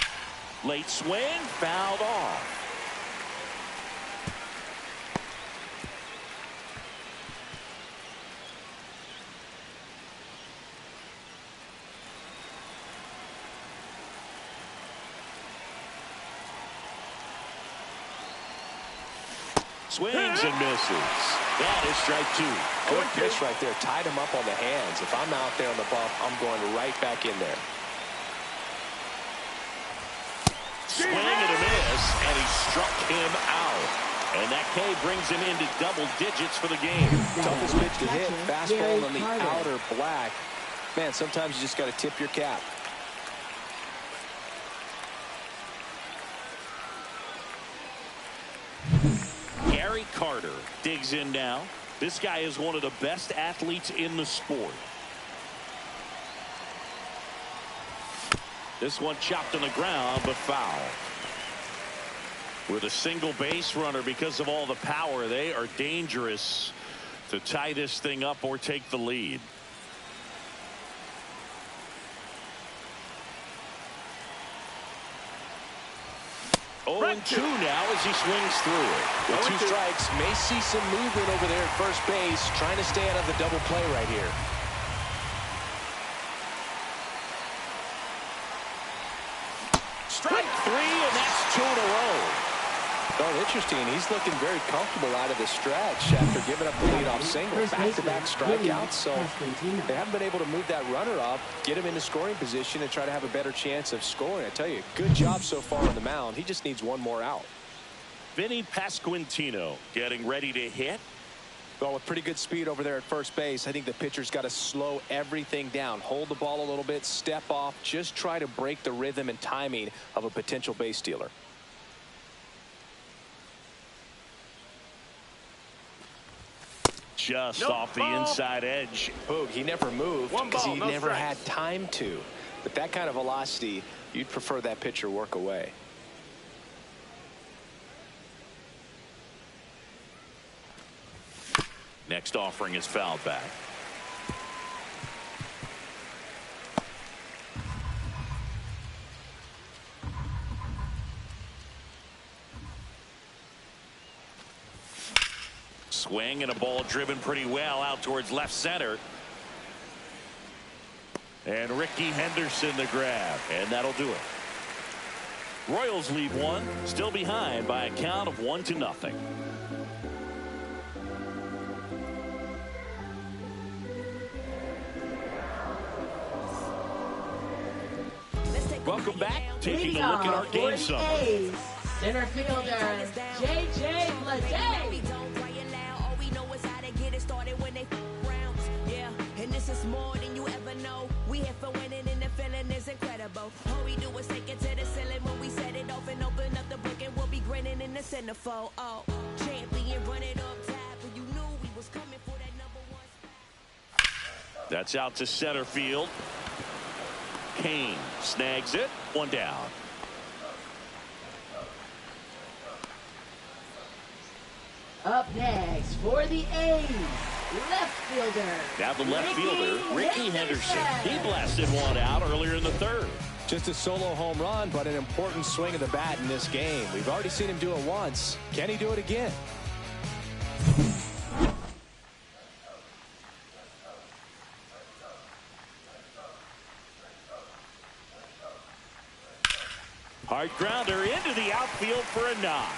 Late swing, fouled off. Swings and misses. That is strike two. Good pitch right there. Tied him up on the hands. If I'm out there on the bump, I'm going right back in there. Swing and a miss, and he struck him out. And that K brings him into double digits for the game. Toughest pitch to hit. Fastball on the outer black. Man, sometimes you just got to tip your cap. Gary Carter digs in now. This guy is one of the best athletes in the sport. This one chopped on the ground, but foul. With a single base runner, because of all the power, they are dangerous to tie this thing up or take the lead. And 2 now as he swings through it. With 2 strikes, may see some movement over there at first base, trying to stay out of the double play right here. Strike 3, and that's 2 in a row. Oh, interesting. He's looking very comfortable out of the stretch after giving up the leadoff single. Back-to-back strikeouts, so they haven't been able to move that runner up, get him into scoring position, and try to have a better chance of scoring. I tell you, good job so far on the mound. He just needs one more out. Vinny Pasquantino getting ready to hit. Well, with pretty good speed over there at first base, I think the pitcher's got to slow everything down. Hold the ball a little bit, step off, just try to break the rhythm and timing of a potential base stealer. Just off the inside edge. Boog, he never moved because he never had time to. But that kind of velocity, you'd prefer that pitcher work away. Next offering is fouled back. Swing and a ball driven pretty well out towards left center. And Ricky Henderson the grab, and that'll do it. Royals lead 1, still behind by a count of 1-0. Welcome back. Taking a look at our game summary. Center fielder J.J. Bleday. Is more than you ever know. We here for winning and the feeling is incredible. All we do is take it to the ceiling when we set it off and open up the book and we'll be grinning in the centerfold. Oh, champion, run it up top. You knew we was coming for that #1 spot. That's out to center field. Kane snags it. 1 down. Up next for the A's, left fielder. Now the left fielder, Ricky Henderson. He blasted one out earlier in the 3rd. Just a solo home run, but an important swing of the bat in this game. We've already seen him do it once. Can he do it again? Hard grounder into the outfield for a knock.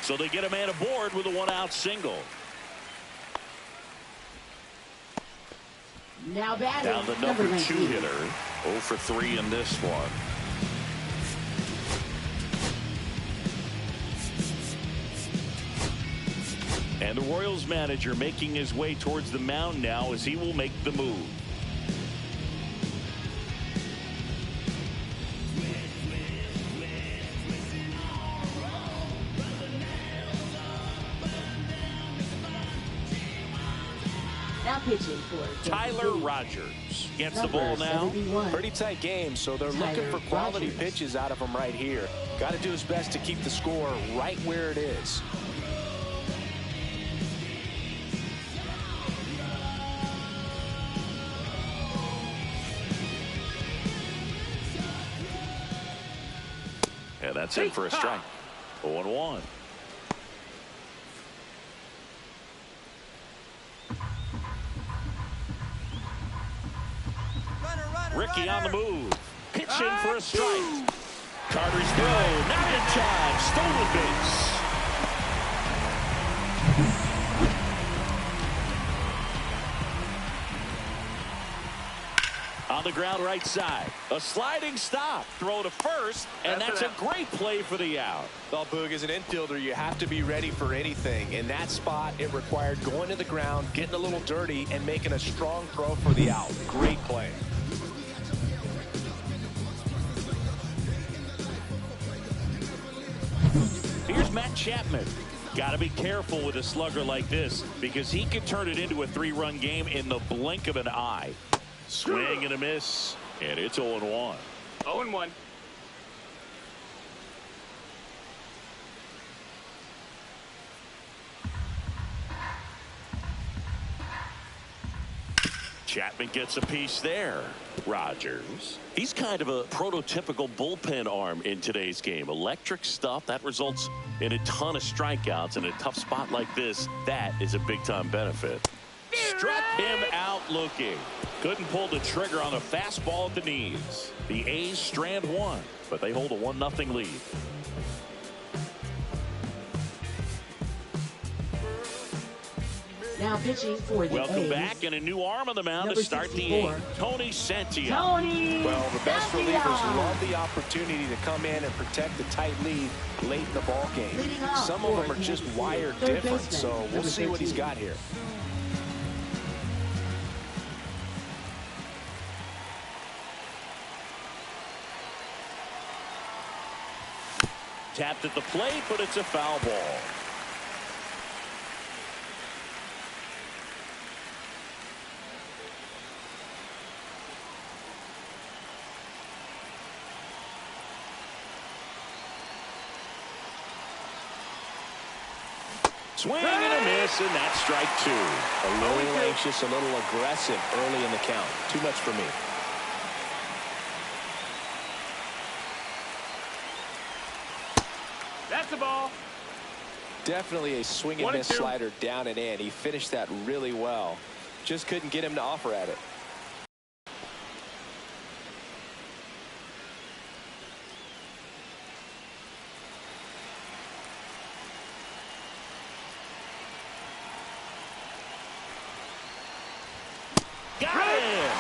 So they get a man aboard with a 1-out single. Now batting, down the number 2 hitter. 0 for 3 in this one. And the Royals manager making his way towards the mound now as he will make the move. pitching for Tyler Rogers gets the ball now. 71. Pretty tight game, so they're looking for quality pitches out of him right here. Got to do his best to keep the score right where it is. And that's it for a strike. 0-1. Ricky on the move. Pitch in for a strike. Carter's throw. Not in time. Stolen base. On the ground right side. A sliding stop. Throw to first. And that's a great play for the out. Well, Boog, as an infielder, you have to be ready for anything. In that spot, it required going to the ground, getting a little dirty, and making a strong throw for the out. Great play. Here's Matt Chapman. Got to be careful with a slugger like this because he can turn it into a 3-run game in the blink of an eye. Swing and a miss, and it's 0-1. 0-1. Chapman gets a piece there. Rogers. He's kind of a prototypical bullpen arm in today's game. Electric stuff that results in a ton of strikeouts in a tough spot like this. That is a big-time benefit. Struck him out looking. Couldn't pull the trigger on a fastball at the knees. The A's strand one, but they hold a 1-0 lead. Now pitching for the Welcome A's. back, and a new arm on the mound Number to start 64. the 8th. Tony Santia. Tony Well, the best Santia. relievers love the opportunity to come in and protect the tight lead late in the ball game. Leading off Some of them for are just the wired third different, baseman, so we'll number see what he's 13. got here. Tapped at the plate, but it's a foul ball. Swing and a miss, and that's strike 2. A little anxious, a little aggressive early in the count. Too much for me. That's the ball. Definitely a swing and miss 1-2. slider down and in. He finished that really well. Just couldn't get him to offer at it. Got him!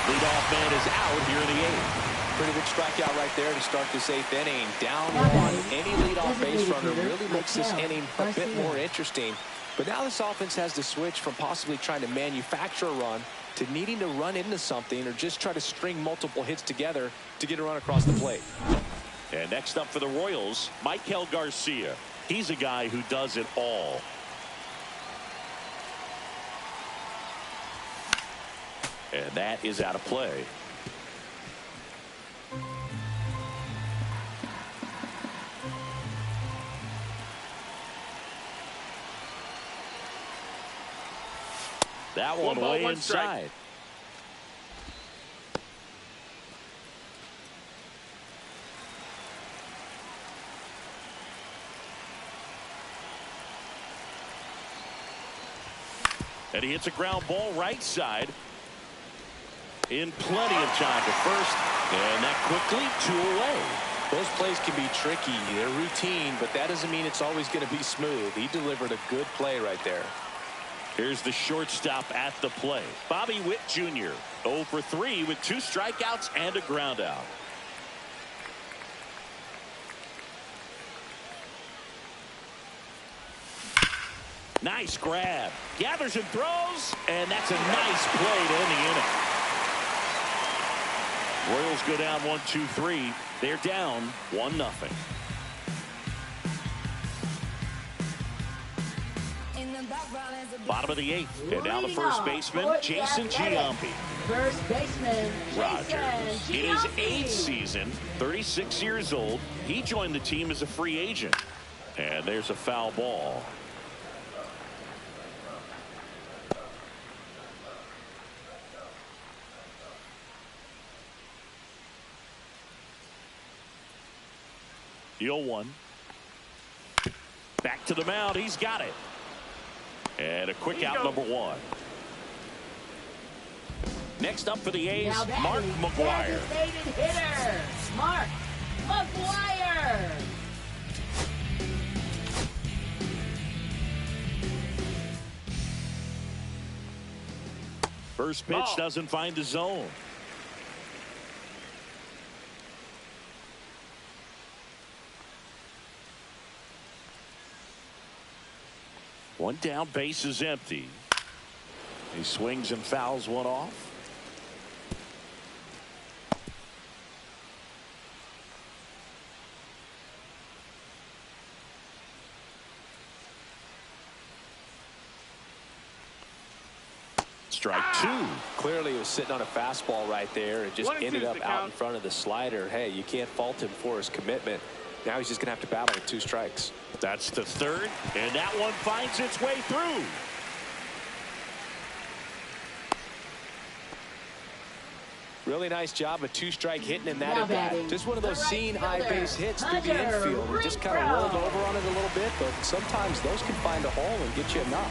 Leadoff man is out here in the 8th. Pretty big strikeout right there to start this 8th inning. Down one. Any leadoff base runner really makes this inning a bit more interesting. But now this offense has to switch from possibly trying to manufacture a run to needing to run into something or just try to string multiple hits together to get a run across the plate. And next up for the Royals, Michael Garcia. He's a guy who does it all. And that is out of play. That one way inside. And he hits a ground ball right side. In plenty of time to first. And that quickly 2 away. Those plays can be tricky. They're routine, but that doesn't mean it's always going to be smooth. He delivered a good play right there. Here's the shortstop at the plate. Bobby Witt Jr. 0 for 3 with 2 strikeouts and a ground out. Nice grab. Gathers and throws, and that's a nice play to end the inning. Royals go down 1-2-3. They're down 1-0. In the background Bottom of the 8th. And now the first baseman, Jason Giambi. First baseman, Rogers. In his 8th season, 36 years old, he joined the team as a free agent. And there's a foul ball. The 0-1. Back to the mound. He's got it. And a quick out, number 1. Next up for the A's, Mark McGwire. Designated hitter, Mark McGwire. First pitch doesn't find the zone. One down, base is empty. He swings and fouls one off. Strike 2. Clearly he was sitting on a fastball right there and just ended up out in front of the slider. Hey, you can't fault him for his commitment. Now he's just going to have to battle with 2 strikes. That's the 3rd, and that one finds its way through. Really nice job of 2-strike hitting in that at bat. Just one of those seeing high base hits through the infield. He just kind of rolled over on it a little bit, but sometimes those can find a hole and get you a knock.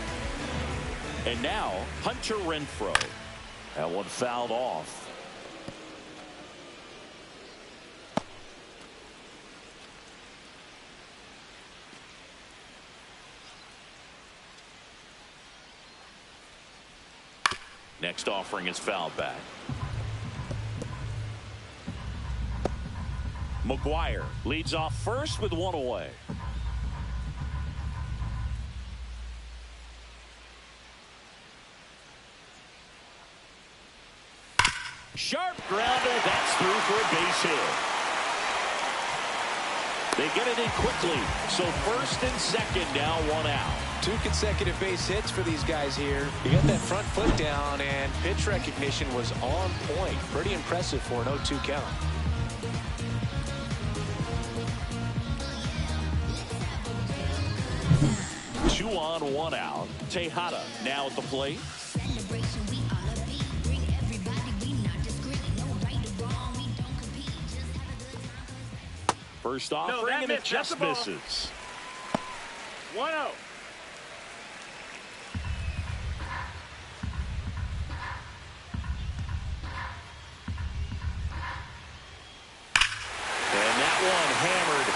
And now Hunter Renfroe. That one fouled off. Next offering is fouled back. McGwire leads off first with 1 away. Sharp grounder. That's through for a base hit. They get it in quickly. So first and second now, 1 out. 2 consecutive base hits for these guys here. He got that front foot down, and pitch recognition was on point. Pretty impressive for an 0-2 count. Two on, 1 out. Tejada now at the plate. First offering, and it just misses. 1-0. And that one hammered.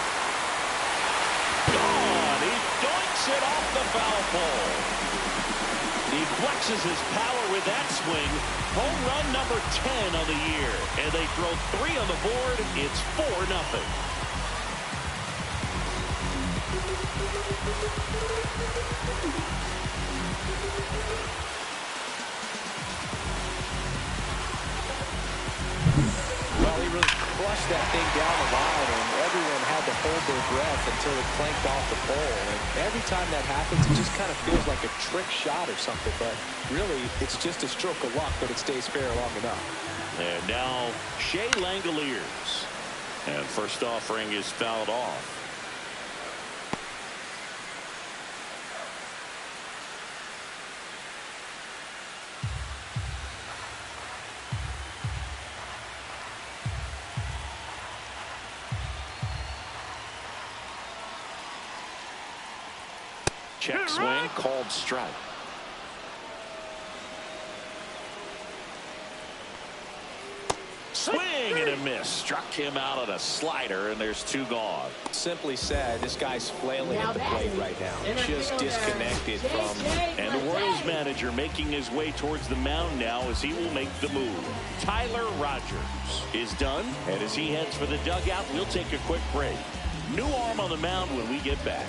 Gone. He doinks it off the foul pole. He flexes his power with that swing. Home run number 10 on the year. And they throw 3 on the board. It's 4-0. Well, he really crushed that thing down the line, and everyone had to hold their breath until it clanked off the pole. And every time that happens, it just kind of feels like a trick shot or something. But really, it's just a stroke of luck that it stays fair long enough. And now Shea Langoliers. And first offering is fouled off. Check swing, called strike. Swing and a miss. Struck him out on a slider, and there's 2 gone. Simply said, this guy's flailing at the plate right now. Just disconnected from. And the Royals manager making his way towards the mound now as he will make the move. Tyler Rogers is done, and as he heads for the dugout, we'll take a quick break. New arm on the mound when we get back.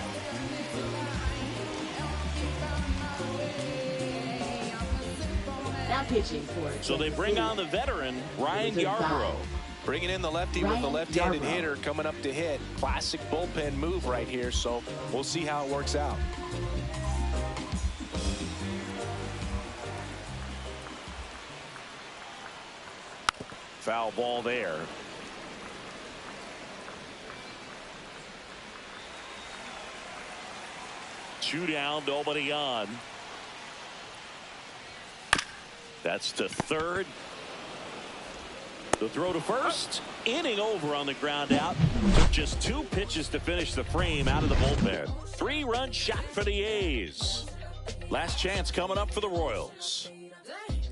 Now pitching for it. So they bring on the veteran, Ryan Yarbrough. Bringing in the lefty with the left-handed hitter coming up to hit. Classic bullpen move right here, so we'll see how it works out. Foul ball there. Two down, nobody on. That's to third. The throw to first. Inning over on the ground out. Took just 2 pitches to finish the frame out of the bullpen. 3-run shot for the A's. Last chance coming up for the Royals.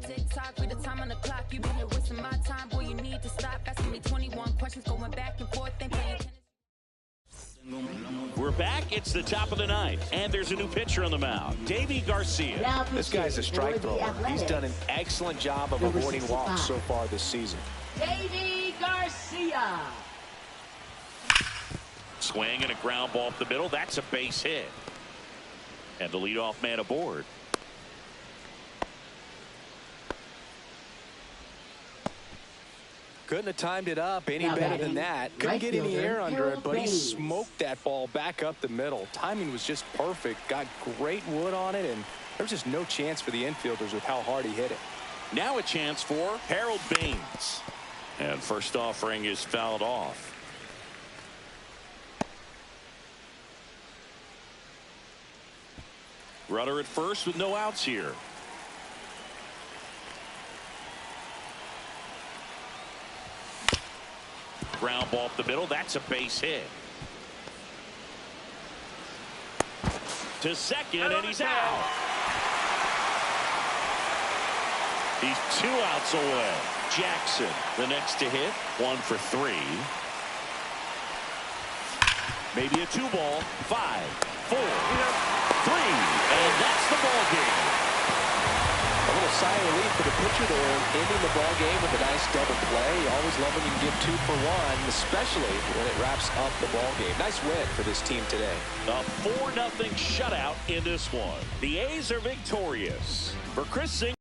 Tick-tock with the time on the clock. You've been here wasting my time. Boy, you need to stop asking me 21 questions, going back and forth and playing tennis. We're back. It's the top of the 9th, and there's a new pitcher on the mound, Deivi Garcia. This guy's a strike thrower. He's done an excellent job of avoiding walks so far this season. Deivi Garcia. Swing and a ground ball up the middle. That's a base hit. And the leadoff man aboard. Couldn't have timed it up any better than that. Couldn't get any air under it, but he smoked that ball back up the middle. Timing was just perfect. Got great wood on it, and there's just no chance for the infielders with how hard he hit it. Now a chance for Harold Baines. And first offering is fouled off. Runner at first with no outs here. Ground ball up the middle. That's a base hit. To second, and he's out. He's 2 outs away. Jackson, the next to hit. 1 for 3. Maybe a 2-ball. 5, 4, 3, and that's the ball game. A little sigh of relief for the pitcher there, ending the ball game with a nice double play. You always love when you can get 2 for 1, especially when it wraps up the ball game. Nice win for this team today. A 4-0 shutout in this one. The A's are victorious. For Chris Singh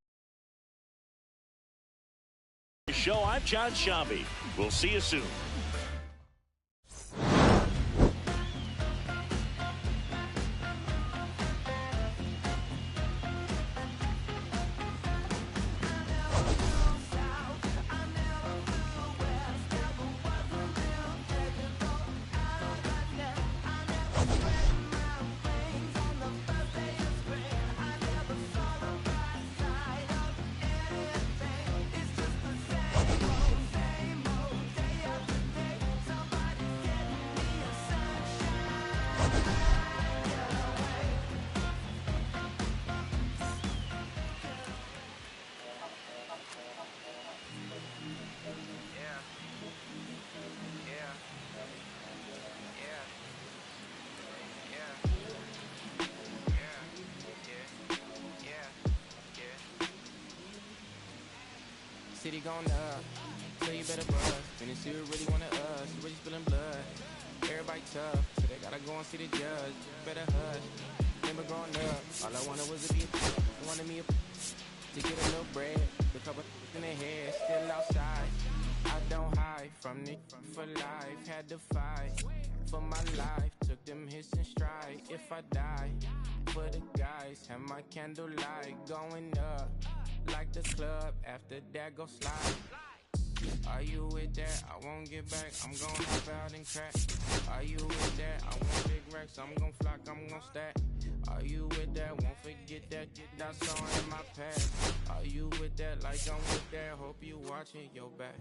show, I'm John Shambi. We'll see you soon. City gone up, so you better buzz. And it's you really wanna us, you really spilling blood. Everybody tough, so they gotta go and see the judge. Better hush. Remember growing up, all I wanted was to be I wanted me to get a little bread. The couple in their head, still outside. I don't hide from it for life. Had to fight for my life. Took them hits in stride. If I die for the guys, have my candlelight going up. Like the club, after that go slide. Are you with that? I won't get back, I'm gon' hop out and crack. Are you with that? I want big racks, I'm gon' flock, I'm gon' stack. Are you with that? Won't forget that, that's all in my past. Are you with that? Like I'm with that, hope you watching your back.